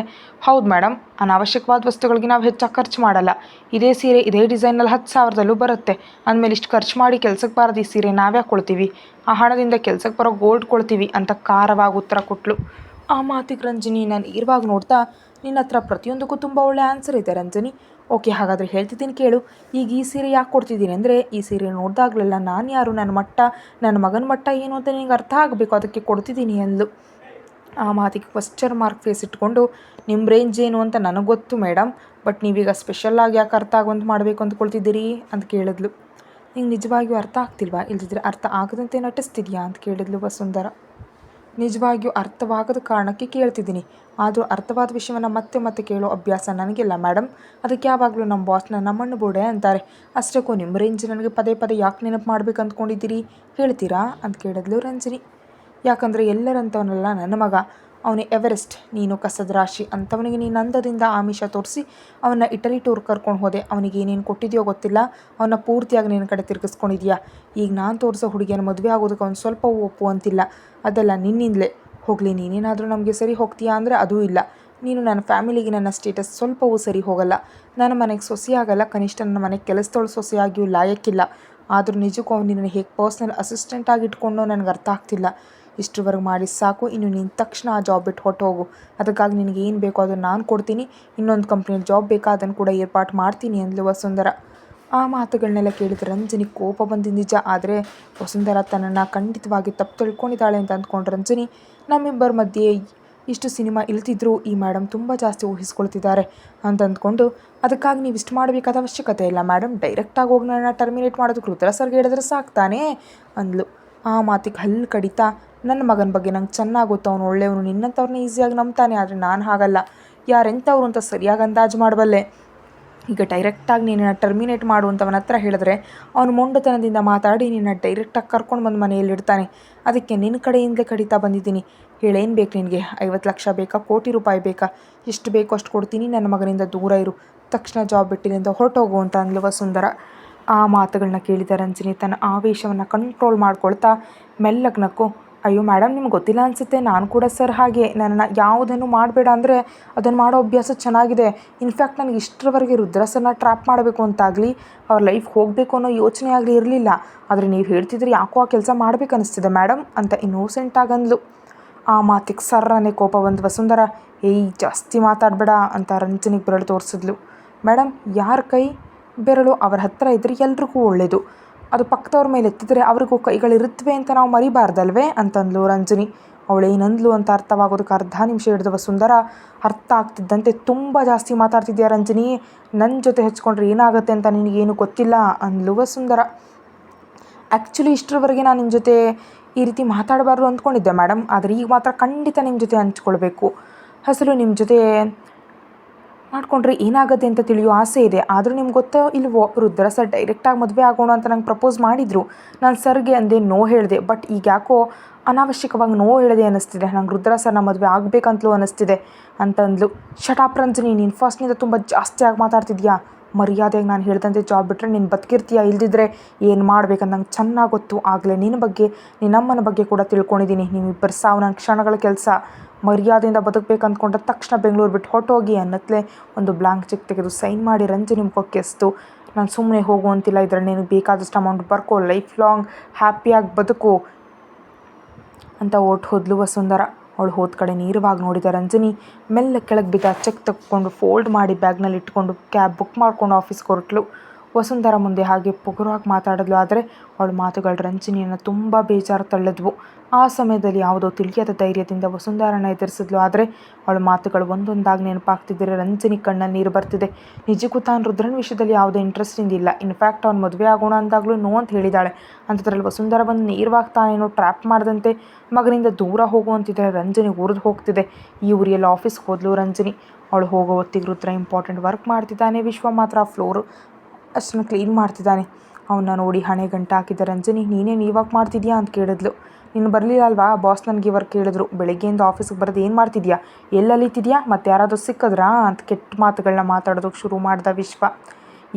ಹೌದು ಮೇಡಮ್, ಅನಾವಶ್ಯಕವಾದ ವಸ್ತುಗಳಿಗೆ ನಾವು ಹೆಚ್ಚಾಗಿ ಖರ್ಚು ಮಾಡಲ್ಲ, ಇದೇ ಸೀರೆ ಇದೇ ಡಿಸೈನಲ್ಲಿ 10,000ದಲ್ಲೂ ಬರುತ್ತೆ, ಅಂದಮೇಲೆ ಇಷ್ಟು ಖರ್ಚು ಮಾಡಿ ಕೆಲ್ಸಕ್ಕೆ ಬಾರದು ಈ ಸೀರೆ ನಾವ್ಯಾಕೆ ಕೊಳ್ತೀವಿ, ಆ ಹಣದಿಂದ ಕೆಲ್ಸಕ್ಕೆ ಬರೋ ಗೋಲ್ಡ್ ಕೊಳ್ತೀವಿ ಅಂತ ಖಾರವಾಗಿ ಉತ್ತರ ಕೊಟ್ಲು. ಆ ಮಾತಿಗೆ ರಂಜನಿ ನಾನು ಇರುವಾಗ ನೋಡ್ತಾ, ನಿನ್ನ ಹತ್ರ ಪ್ರತಿಯೊಂದಕ್ಕೂ ತುಂಬ ಒಳ್ಳೆ ಆನ್ಸರ್ ಇದೆ ರಂಜನಿ. ಓಕೆ, ಹಾಗಾದರೆ ಹೇಳ್ತಿದ್ದೀನಿ ಕೇಳು. ಈಗ ಈ ಸೀರೆ ಯಾಕೆ ಕೊಡ್ತಿದ್ದೀನಿ ಅಂದರೆ, ಈ ಸೀರೆ ನೋಡಿದಾಗಲೆಲ್ಲ ನಾನು ಯಾರು, ನನ್ನ ಮಟ್ಟ, ನನ್ನ ಮಗನ ಮಟ್ಟ ಏನು ಅಂತ ನಿನಗೆ ಅರ್ಥ ಆಗಬೇಕು, ಅದಕ್ಕೆ ಕೊಡ್ತಿದ್ದೀನಿ ಅಂದ್ಲು. ಆ ಮಾತಿಗೆ ಕ್ವಶ್ಚನ್ ಮಾರ್ಕ್ ಫೇಸ್ ಇಟ್ಕೊಂಡು, ನಿಮ್ಮ ರೇಂಜ್ ಏನು ಅಂತ ನನಗೆ ಗೊತ್ತು ಮೇಡಮ್, ಬಟ್ ನೀವೀಗ ಸ್ಪೆಷಲ್ಲಾಗಿ ಯಾಕೆ ಅರ್ಥ ಆಗುವಂತ ಮಾಡಬೇಕು ಅಂದ್ಕೊಳ್ತಿದ್ದೀರಿ ಅಂತ ಕೇಳಿದ್ಲು. ನಿಂಗೆ ನಿಜವಾಗಿಯೂ ಅರ್ಥ ಆಗ್ತಿಲ್ವಾ, ಇಲ್ದಿದ್ರೆ ಅರ್ಥ ಆಗದಂತೆ ನಟಿಸ್ತಿದ್ಯಾ ಅಂತ ಕೇಳಿದ್ಲು ವಸುಂಧರ. ನಿಜವಾಗಿಯೂ ಅರ್ಥವಾಗದ ಕಾರಣಕ್ಕೆ ಕೇಳ್ತಿದ್ದೀನಿ, ಆದರೂ ಅರ್ಥವಾದ ವಿಷಯವನ್ನು ಮತ್ತೆ ಮತ್ತೆ ಕೇಳೋ ಅಭ್ಯಾಸ ನನಗಿಲ್ಲ ಮೇಡಮ್, ಅದಕ್ಕೆ ಯಾವಾಗಲೂ ನಮ್ಮ ಬಾಸ್ನ ನಮ್ಮನ್ನು ಬೋಡೆ ಅಂತಾರೆ, ಅಷ್ಟಕ್ಕೂ ನಿಮ್ಮ ರೇಂಜ್ ನನಗೆ ಪದೇ ಪದೇ ಯಾಕೆ ನೆನಪು ಮಾಡ್ಬೇಕು ಅಂದ್ಕೊಂಡಿದ್ದೀರಿ ಹೇಳ್ತೀರಾ ಅಂತ ಕೇಳಿದ್ಲು ರಂಜನಿ. ಯಾಕಂದರೆ ಎಲ್ಲರಂಥವನಲ್ಲ ನನ್ನ ಮಗ, ಅವನೇ ಎವರೆಸ್ಟ್, ನೀನು ಕಸದ ರಾಶಿ ಅಂಥವನಿಗೆ ನೀನು ಅಂದದಿಂದ ಆಮಿಷ ತೋರಿಸಿ ಅವನ್ನ ಇಟಲಿ ಟೂರ್ ಕರ್ಕೊಂಡು ಹೋದೆ, ಅವನಿಗೆ ಏನೇನು ಕೊಟ್ಟಿದೆಯೋ ಗೊತ್ತಿಲ್ಲ, ಅವನ್ನ ಪೂರ್ತಿಯಾಗಿ ನಿನ್ನ ಕಡೆ ತಿರುಗಿಸ್ಕೊಂಡಿದ್ಯಾ. ಈಗ ನಾನು ತೋರಿಸೋ ಹುಡುಗಿಯನ್ನು ಮದುವೆ ಆಗೋದಕ್ಕೆ ಅವ್ನು ಸ್ವಲ್ಪ ಒಪ್ಪುವಂತಿಲ್ಲ, ಅದೆಲ್ಲ ನಿನ್ನಿಂದಲೇ. ಹೋಗಲಿ, ನೀನೇನಾದರೂ ನಮಗೆ ಸರಿ ಹೋಗ್ತೀಯಾ ಅಂದರೆ ಅದೂ ಇಲ್ಲ, ನೀನು ನನ್ನ ಫ್ಯಾಮಿಲಿಗೆ ನನ್ನ ಸ್ಟೇಟಸ್ ಸ್ವಲ್ಪವೂ ಸರಿ ಹೋಗಲ್ಲ, ನನ್ನ ಮನೆಗೆ ಸೊಸೆಯಾಗಲ್ಲ, ಕನಿಷ್ಠ ನನ್ನ ಮನೆಗೆ ಕೆಲಸದವಳು ಸೊಸೆಯಾಗಿಯೂ ಲಾಯಕ್ಕಿಲ್ಲ. ಆದರೂ ನಿಜಕ್ಕೂ ಅವ್ನು ನಿನ್ನನ್ನು ಹೇಗೆ ಪರ್ಸ್ನಲ್ ಅಸಿಸ್ಟೆಂಟಾಗಿ ಇಟ್ಕೊಂಡು ನನಗೆ ಅರ್ಥ ಆಗ್ತಿಲ್ಲ. ಇಷ್ಟರವರೆಗೆ ಮಾಡಿ ಸಾಕು, ಇನ್ನು ನಿನ್ನ ತಕ್ಷಣ ಆ ಜಾಬ್ ಬಿಟ್ಟು ಹೊಟ್ಟು ಹೋಗು, ಅದಕ್ಕಾಗಿ ನಿನಗೆ ಏನು ಬೇಕೋ ಅದನ್ನು ನಾನು ಕೊಡ್ತೀನಿ, ಇನ್ನೊಂದು ಕಂಪ್ನಿಯಲ್ಲಿ ಜಾಬ್ ಬೇಕಾ ಅದನ್ನು ಕೂಡ ಏರ್ಪಾಟ್ ಮಾಡ್ತೀನಿ ಅಂದ್ಲು ವಸುಂಧರ. ಆ ಮಾತುಗಳನ್ನೆಲ್ಲ ಕೇಳಿದ ರಂಜನಿ ಕೋಪ ಬಂದಿದ್ದು ನಿಜ, ಆದರೆ ವಸುಂಧರ ತನ್ನನ್ನು ಖಂಡಿತವಾಗಿ ತಪ್ಪು ತಿಳ್ಕೊಂಡಿದ್ದಾಳೆ ಅಂತ ಅಂದ್ಕೊಂಡು ರಂಜನಿ, ನಮ್ಮಿಬ್ಬರ ಮಧ್ಯೆ ಇಷ್ಟು ಸಿನಿಮಾ ಇಳ್ತಿದ್ರು ಈ ಮೇಡಮ್ ತುಂಬ ಜಾಸ್ತಿ ಊಹಿಸ್ಕೊಳ್ತಿದ್ದಾರೆ ಅಂತ ಅಂದ್ಕೊಂಡು, ಅದಕ್ಕಾಗಿ ನೀವು ಇಷ್ಟು ಮಾಡಬೇಕಾದ ಅವಶ್ಯಕತೆ ಇಲ್ಲ ಮೇಡಮ್, ಡೈರೆಕ್ಟಾಗಿ ಹೋಗಿ ನನ್ನ ಟರ್ಮಿನೇಟ್ ಮಾಡೋದಕ್ಕೆ ರುದ್ರ ಸರ್ಗೆ ಹೇಳಿದ್ರೆ ಸಾಕ್ತಾನೇ ಅಂದ್ಲು. ಆ ಮಾತಿಗೆ ಹಲ್ಲು ಕಡಿತಾ, ನನ್ನ ಮಗನ ಬಗ್ಗೆ ನಂಗೆ ಚೆನ್ನಾಗಿ ಗೊತ್ತು, ಅವನು ಒಳ್ಳೆಯವನು, ನಿನ್ನಂಥವ್ರನ್ನ ಈಸಿಯಾಗಿ ನಂಬ್ತಾನೆ, ಆದರೆ ನಾನು ಹಾಗಲ್ಲ, ಯಾರೆಂಥವ್ರು ಅಂತ ಸರಿಯಾಗಿ ಅಂದಾಜು ಮಾಡಬಲ್ಲೆ. ಈಗ ಡೈರೆಕ್ಟಾಗಿ ನಿನ್ನ ಟರ್ಮಿನೇಟ್ ಮಾಡುವಂಥವನ ಹತ್ರ ಹೇಳಿದ್ರೆ ಅವನು ಮೊಂಡತನದಿಂದ ಮಾತಾಡಿ ನಿನ್ನ ಡೈರೆಕ್ಟಾಗಿ ಕರ್ಕೊಂಡು ಬಂದು ಮನೆಯಲ್ಲಿ ಇಡ್ತಾನೆ, ಅದಕ್ಕೆ ನಿನ್ನ ಕಡೆಯಿಂದಲೇ ಕಡಿತಾ ಬಂದಿದ್ದೀನಿ. ಹೇಳೇನು ಬೇಕು ನಿನಗೆ, 50 ಲಕ್ಷ ಬೇಕಾ, ಕೋಟಿ ರೂಪಾಯಿ ಬೇಕಾ, ಎಷ್ಟು ಬೇಕೋ ಅಷ್ಟು ಕೊಡ್ತೀನಿ, ನನ್ನ ಮಗನಿಂದ ದೂರ ಇರು, ತಕ್ಷಣ ಜಾಬ್ ಬಿಟ್ಟಿನಿಂದ ಹೊರಟೋಗು ಅಂತ ಅಂದ್ಲು ವಸುಂಧರ. ಆ ಮಾತುಗಳನ್ನ ಕೇಳಿದ ರಂಜಿನಿ ತನ್ನ ಆವೇಶವನ್ನು ಕಂಟ್ರೋಲ್ ಮಾಡ್ಕೊಳ್ತಾ ಮೆಲ್ಲಗೆ ನಕ್ಕು, ಅಯ್ಯೋ ಮೇಡಮ್, ನಿಮ್ಗೆ ಗೊತ್ತಿಲ್ಲ ಅನಿಸುತ್ತೆ, ನಾನು ಕೂಡ ಸರ್ ಹಾಗೆ. ನನ್ನನ್ನು ಯಾವುದನ್ನು ಮಾಡಬೇಡ ಅಂದರೆ ಅದನ್ನು ಮಾಡೋ ಅಭ್ಯಾಸ ಚೆನ್ನಾಗಿದೆ. ಇನ್ಫ್ಯಾಕ್ಟ್ ನನಗೆ ಇಷ್ಟರವರೆಗೆ ರುದ್ರ ಸರ್ನ ಟ್ರ್ಯಾಪ್ ಮಾಡಬೇಕು ಅಂತಾಗಲಿ ಅವ್ರ ಲೈಫ್ ಹೋಗಬೇಕು ಅನ್ನೋ ಯೋಚನೆ ಆಗಲಿ ಇರಲಿಲ್ಲ. ಆದರೆ ನೀವು ಹೇಳ್ತಿದ್ರೆ ಯಾಕೋ ಆ ಕೆಲಸ ಮಾಡ್ಬೇಕು ಅನ್ನಿಸ್ತಿದೆ ಮೇಡಮ್ ಅಂತ ಇನ್ನೋಸೆಂಟಾಗಿ ಅಂದ್ಲು. ಆ ಮಾತಿಗೆ ಸರ್ರನೆ ಕೋಪ ಬಂದು ವಸುಂಧರ, ಏಯ್ ಜಾಸ್ತಿ ಮಾತಾಡಬೇಡ ಅಂತ ರಂಜನಿಗೆ ಬೆರಳು ತೋರಿಸಿದ್ಲು. ಮೇಡಮ್, ಯಾರ ಕೈ ಬೆರಳು ಅವರ ಹತ್ತಿರ ಇದ್ದರೆ ಎಲ್ರಿಗೂ ಒಳ್ಳೆಯದು. ಅದು ಪಕ್ಕದವ್ರ ಮೇಲೆ ಎತ್ತಿದ್ರೆ ಅವ್ರಿಗೂ ಕೈಗಳಿರುತ್ತವೆ ಅಂತ ನಾವು ಮರಿಬಾರ್ದಲ್ವೇ ಅಂತಂದ್ಲು ರಂಜನಿ. ಅವಳೇನಂದ್ಲು ಅಂತ ಅರ್ಥವಾಗೋದಕ್ಕೆ ಅರ್ಧ ನಿಮಿಷ ಹಿಡಿದ ವಸುಂಧರ ಅರ್ಥ ಆಗ್ತಿದ್ದಂತೆ, ತುಂಬ ಜಾಸ್ತಿ ಮಾತಾಡ್ತಿದ್ಯಾ ರಂಜನಿ, ನನ್ನ ಜೊತೆ ಹೆಚ್ಕೊಂಡ್ರೆ ಏನಾಗುತ್ತೆ ಅಂತ ನಿನಗೇನು ಗೊತ್ತಿಲ್ಲ ಅಂದ್ಲು ವಸುಂಧರ. ಆ್ಯಕ್ಚುಲಿ ಇಷ್ಟರವರೆಗೆ ನಾನು ನಿಮ್ಮ ಜೊತೆ ಈ ರೀತಿ ಮಾತಾಡಬಾರ್ದು ಅಂದ್ಕೊಂಡಿದ್ದೆ ಮೇಡಮ್, ಆದರೆ ಈಗ ಮಾತ್ರ ಖಂಡಿತ ನಿಮ್ಮ ಜೊತೆ ಹಂಚ್ಕೊಳ್ಬೇಕು. ಅಸಲು ನಿಮ್ಮ ಜೊತೆ ಮಾಡ್ಕೊಂಡ್ರೆ ಏನಾಗುತ್ತೆ ಅಂತ ತಿಳಿಯೋ ಆಸೆ ಇದೆ. ಆದರೂ ನಿಮ್ಗೆ ಗೊತ್ತೋ ಇಲ್ವೋ, ರುದ್ರ ಸರ್ ಡೈರೆಕ್ಟಾಗಿ ಮದುವೆ ಆಗೋಣ ಅಂತ ನಂಗೆ ಪ್ರಪೋಸ್ ಮಾಡಿದರು. ನಾನು ಸರ್ಗೆ ಅಂದೆ, ನೋ ಹೇಳಿದೆ. ಬಟ್ ಈಗ ಯಾಕೋ ಅನಾವಶ್ಯಕವಾಗಿ ನೋ ಹೇಳಿದೆ ಅನ್ನಿಸ್ತಿದೆ. ನಂಗೆ ರುದ್ರ ಸರ್ನ ಮದುವೆ ಆಗಬೇಕಂತಲೂ ಅನ್ನಿಸ್ತಿದೆ ಅಂತಂದ್ಲು. ಶಟಾಪ್ ರಂಜನಿ, ನೀನು ಫಸ್ಟ್ನಿಂದ ತುಂಬ ಜಾಸ್ತಿಯಾಗಿ ಮಾತಾಡ್ತಿದ್ಯಾ. ಮರ್ಯಾದೆಗೆ ನಾನು ಹೇಳ್ದಂತೆ ಜಾಬ್ ಬಿಟ್ಟರೆ ನೀನು ಬದುಕಿರ್ತೀಯ, ಇಲ್ದಿದ್ರೆ ಏನು ಮಾಡ್ಬೇಕಂತ ನಂಗೆ ಚೆನ್ನಾಗಿ ಗೊತ್ತು. ಆಗಲೇ ನಿನ್ನ ಬಗ್ಗೆ, ನಿನ್ನಮ್ಮನ ಬಗ್ಗೆ ಕೂಡ ತಿಳ್ಕೊಂಡಿದ್ದೀನಿ. ನೀವಿಬ್ಬರು ಸಾವು ನನ್ನ ಕ್ಷಣಗಳ ಕೆಲಸ. ಮರ್ಯಾದೆಯಿಂದ ಬದುಕಬೇಕು ಅಂದ್ಕೊಂಡ್ರೆ ತಕ್ಷಣ ಬೆಂಗಳೂರು ಬಿಟ್ಟು ಹೊರಟೋಗಿ ಅನ್ನತ್ಲೆ ಒಂದು ಬ್ಲಾಂಕ್ ಚೆಕ್ ತೆಗೆದು ಸೈನ್ ಮಾಡಿ ರಂಜನಿ ಮುಖಕ್ಕೆ ಎಸ್ತು. ನಾನು ಸುಮ್ಮನೆ ಹೋಗು ಅಂತಿಲ್ಲ, ಇದರಲ್ಲಿ ನೀನು ಬೇಕಾದಷ್ಟು ಅಮೌಂಟ್ ಬರ್ಕೋ, ಲೈಫ್ ಲಾಂಗ್ ಹ್ಯಾಪಿಯಾಗಿ ಬದುಕು ಅಂತ ಹೋದ್ಲು ವಸುಂಧರ. ಅವಳು ಹೋದ ಕಡೆ ನೇರವಾಗಿ ನೋಡಿದ ರಂಜನಿ ಮೆಲ್ಲ ಕೆಳಗೆ ಬಿದ್ದ ಚೆಕ್ ತೆಗೆದುಕೊಂಡು ಫೋಲ್ಡ್ ಮಾಡಿ ಬ್ಯಾಗ್ನಲ್ಲಿ ಇಟ್ಕೊಂಡು ಕ್ಯಾಬ್ ಬುಕ್ ಮಾಡ್ಕೊಂಡು ಆಫೀಸ್ಗೆ ಹೊರಟ್ಲು. ವಸುಂಧರ ಮುಂದೆ ಹಾಗೆ ಪೊಗರಾಗಿ ಮಾತಾಡಿದ್ಲು. ಆದರೆ ಅವಳ ಮಾತುಗಳು ರಂಜನಿಯನ್ನು ತುಂಬ ಬೇಜಾರು ತಳ್ಳಿದ್ವು. ಆ ಸಮಯದಲ್ಲಿ ಯಾವುದೋ ತಿಳಿಯದ ಧೈರ್ಯದಿಂದ ವಸುಂಧರನ ಎದುರಿಸಿದ್ಲು. ಆದರೆ ಅವಳ ಮಾತುಗಳು ಒಂದೊಂದಾಗಿ ನೆನಪಾಗ್ತಿದ್ದರೆ ರಂಜನಿ ಕಣ್ಣಲ್ಲಿ ನೀರು ಬರ್ತಿದೆ. ನಿಜಕ್ಕೂ ತಾನು ರುದ್ರನ ವಿಷಯದಲ್ಲಿ ಯಾವುದೇ ಇಂಟ್ರೆಸ್ಟಿಂದ ಇಲ್ಲ. ಇನ್ಫ್ಯಾಕ್ಟ್ ಅವ್ನು ಮದುವೆ ಆಗೋಣ ಅಂದಾಗಲೂ ನೋ ಅಂತ ಹೇಳಿದ್ದಾಳೆ. ಅಂಥದ್ರಲ್ಲಿ ವಸುಂಧರ ಬಂದು ನೇರವಾಗಿ ತಾನೇನೋ ಟ್ರ್ಯಾಪ್ ಮಾಡಿದಂತೆ ಮಗನಿಂದ ದೂರ ಹೋಗುವಂತಿದ್ದರೆ ರಂಜನಿ ಉರಿದು ಹೋಗ್ತಿದೆ. ಈ ಊರಿಯಲ್ಲಿ ಆಫೀಸ್ಗೆ ಹೋದ್ಲು ರಂಜನಿ. ಅವಳು ಹೋಗೋ ಹೊತ್ತಿಗೆ ರುದ್ರ ಇಂಪಾರ್ಟೆಂಟ್ ವರ್ಕ್ ಮಾಡ್ತಿದ್ದಾನೆ. ವಿಶ್ವ ಮಾತ್ರ ಫ್ಲೋರು ಅಷ್ಟನ್ನು ಕ್ಲೀನ್ ಮಾಡ್ತಿದ್ದಾನೆ. ಅವನ್ನ ನೋಡಿ ಹಣೆ ಗಂಟು ಹಾಕಿದ್ದ ರಂಜನಿ, ನೀನೇನು ಇವಾಗ ಮಾಡ್ತಿದ್ಯಾ ಅಂತ ಕೇಳಿದ್ಲು. ನೀನು ಬರಲಿಲ್ಲ ಅಲ್ವಾ, ಬಾಸ್ ನನಗೆ ವರ್ಕ್ ಹೇಳಿದ್ರು. ಬೆಳಗ್ಗೆಯಿಂದ ಆಫೀಸ್ಗೆ ಬರೋದು ಏನು ಮಾಡ್ತಿದ್ಯಾ, ಎಲ್ಲಲ್ಲಿತ್ತಿದ್ಯಾ, ಮತ್ತು ಯಾರಾದರೂ ಸಿಕ್ಕಿದ್ರಾ ಅಂತ ಕೆಟ್ಟ ಮಾತುಗಳನ್ನ ಮಾತಾಡೋದಕ್ಕೆ ಶುರು ಮಾಡ್ದ ವಿಶ್ವ.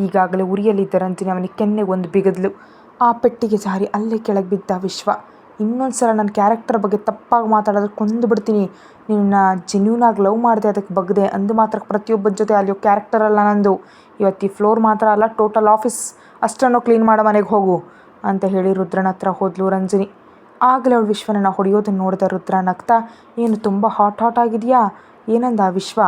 ಈಗಾಗಲೇ ಉರಿಯಲ್ಲಿದ್ದ ರಂಜನಿ ಅವನಿಗೆ ಕೆನ್ನೆಗೆ ಒಂದು ಬಿಗಿದ್ಲು. ಆ ಪೆಟ್ಟಿಗೆ ಜಾರಿ ಅಲ್ಲೇ ಕೆಳಗೆ ಬಿದ್ದ ವಿಶ್ವ. ಇನ್ನೊಂದು ಸಲ ನನ್ನ ಕ್ಯಾರೆಕ್ಟರ್ ಬಗ್ಗೆ ತಪ್ಪಾಗಿ ಮಾತಾಡೋದಕ್ಕೆ ಕೊಂದು ಬಿಡ್ತೀನಿ. ನಿನ್ನ ಜೆನ್ಯೂನಾಗಿ ಲವ್ ಮಾಡಿದೆ, ಅದಕ್ಕೆ ಬಗ್ದೆ ಅಂದು ಮಾತ್ರ ಪ್ರತಿಯೊಬ್ಬರ ಜೊತೆ ಅಲ್ಲಿಯೋ ಕ್ಯಾರೆಕ್ಟರ್ ಅಲ್ಲ ನಂದು. ಇವತ್ತು ಈ ಫ್ಲೋರ್ ಮಾತ್ರ ಅಲ್ಲ, ಟೋಟಲ್ ಆಫೀಸ್ ಅಷ್ಟನ್ನು ಕ್ಲೀನ್ ಮಾಡೋ ಮನೆಗೆ ಹೋಗು ಅಂತ ಹೇಳಿ ರುದ್ರನ ಹತ್ರ ಹೋದ್ಲು ರಂಜನಿ. ಆಗಲೇ ಅವಳು ವಿಶ್ವನನ್ನು ಹೊಡೆಯೋದನ್ನು ನೋಡಿದ ರುದ್ರ ನಗ್ತಾ, ಏನು ತುಂಬ ಹಾಟ್ ಆಗಿದೆಯಾ, ಏನಂದ ವಿಶ್ವ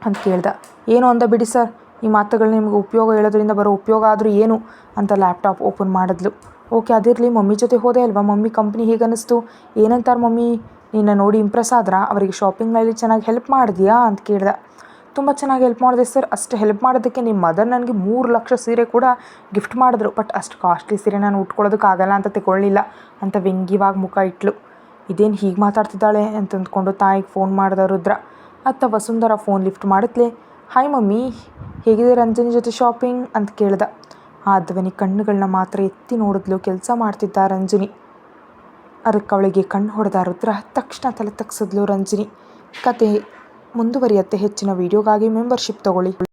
ಅಂತ ಕೇಳ್ದ. ಏನು ಅಂದ ಬಿಡಿ ಸರ್, ಈ ಮಾತುಗಳು ನಿಮಗೆ ಉಪಯೋಗ ಹೇಳೋದ್ರಿಂದ ಬರೋ ಉಪಯೋಗ ಆದರೂ ಏನು ಅಂತ ಲ್ಯಾಪ್ಟಾಪ್ ಓಪನ್ ಮಾಡಿದ್ಲು. ಓಕೆ, ಅದಿರಲಿ, ಮಮ್ಮಿ ಜೊತೆ ಹೋದೆ ಅಲ್ವಾ, ಮಮ್ಮಿ ಕಂಪ್ನಿ ಹೇಗೆ ಅನ್ನಿಸ್ತು, ಏನಂತಾರೆ ಮಮ್ಮಿ, ನಿನ್ನ ನೋಡಿ ಇಂಪ್ರೆಸ್ ಆದ್ರಾ, ಅವರಿಗೆ ಶಾಪಿಂಗ್ನಲ್ಲಿ ಚೆನ್ನಾಗಿ ಹೆಲ್ಪ್ ಮಾಡಿದ್ಯಾ ಅಂತ ಕೇಳ್ದೆ. ತುಂಬ ಚೆನ್ನಾಗಿ ಹೆಲ್ಪ್ ಮಾಡಿದೆ ಸರ್. ಅಷ್ಟು ಹೆಲ್ಪ್ ಮಾಡೋದಕ್ಕೆ ನಿಮ್ಮ ಮದರ್ ನನಗೆ 3 ಲಕ್ಷ ಸೀರೆ ಕೂಡ ಗಿಫ್ಟ್ ಮಾಡಿದ್ರು. ಬಟ್ ಅಷ್ಟು ಕಾಸ್ಟ್ಲಿ ಸೀರೆ ನಾನು ಉಟ್ಕೊಳ್ಳೋದಕ್ಕಾಗಲ್ಲ ಅಂತ ತಗೊಳ್ಳಿಲ್ಲ ಅಂತ ವ್ಯಂಗ್ಯವಾಗಿ ಮುಖ ಇಟ್ಲು. ಇದೇನು ಹೀಗೆ ಮಾತಾಡ್ತಿದ್ದಾಳೆ ಅಂತಂದ್ಕೊಂಡು ತಾಯಿಗೆ ಫೋನ್ ಮಾಡಿದ ರುದ್ರ. ಅತ್ತ ವಸುಂಧರ ಫೋನ್ ಲಿಫ್ಟ್ ಮಾಡುತ್ತಲೇ, ಹಾಯ್ ಮಮ್ಮಿ, ಹೇಗಿದೆ ರಂಜನಿ ಜೊತೆ ಶಾಪಿಂಗ್ ಅಂತ ಕೇಳ್ದ. ಆ ಧ್ವನಿ ಕಣ್ಣುಗಳನ್ನ ಮಾತ್ರ ಎತ್ತಿ ನೋಡಿದ್ಲು ಕೆಲಸ ಮಾಡ್ತಿದ್ದ ರಂಜನಿ. ಅದಕ್ಕೆ ಅವಳಿಗೆ ಕಣ್ಣು ಹೊಡೆದ ರುದ್ರ ತಕ್ಷಣ ತಲೆ ತಗ್ಸಿದ್ಲು ರಂಜನಿ. ಕತೆ ಮುಂದುವರಿಯುತ್ತೆ. ಹೆಚ್ಚಿನ ವೀಡಿಯೋಗಾಗಿ ಮೆಂಬರ್ಶಿಪ್ ತಗೊಳ್ಳಿ.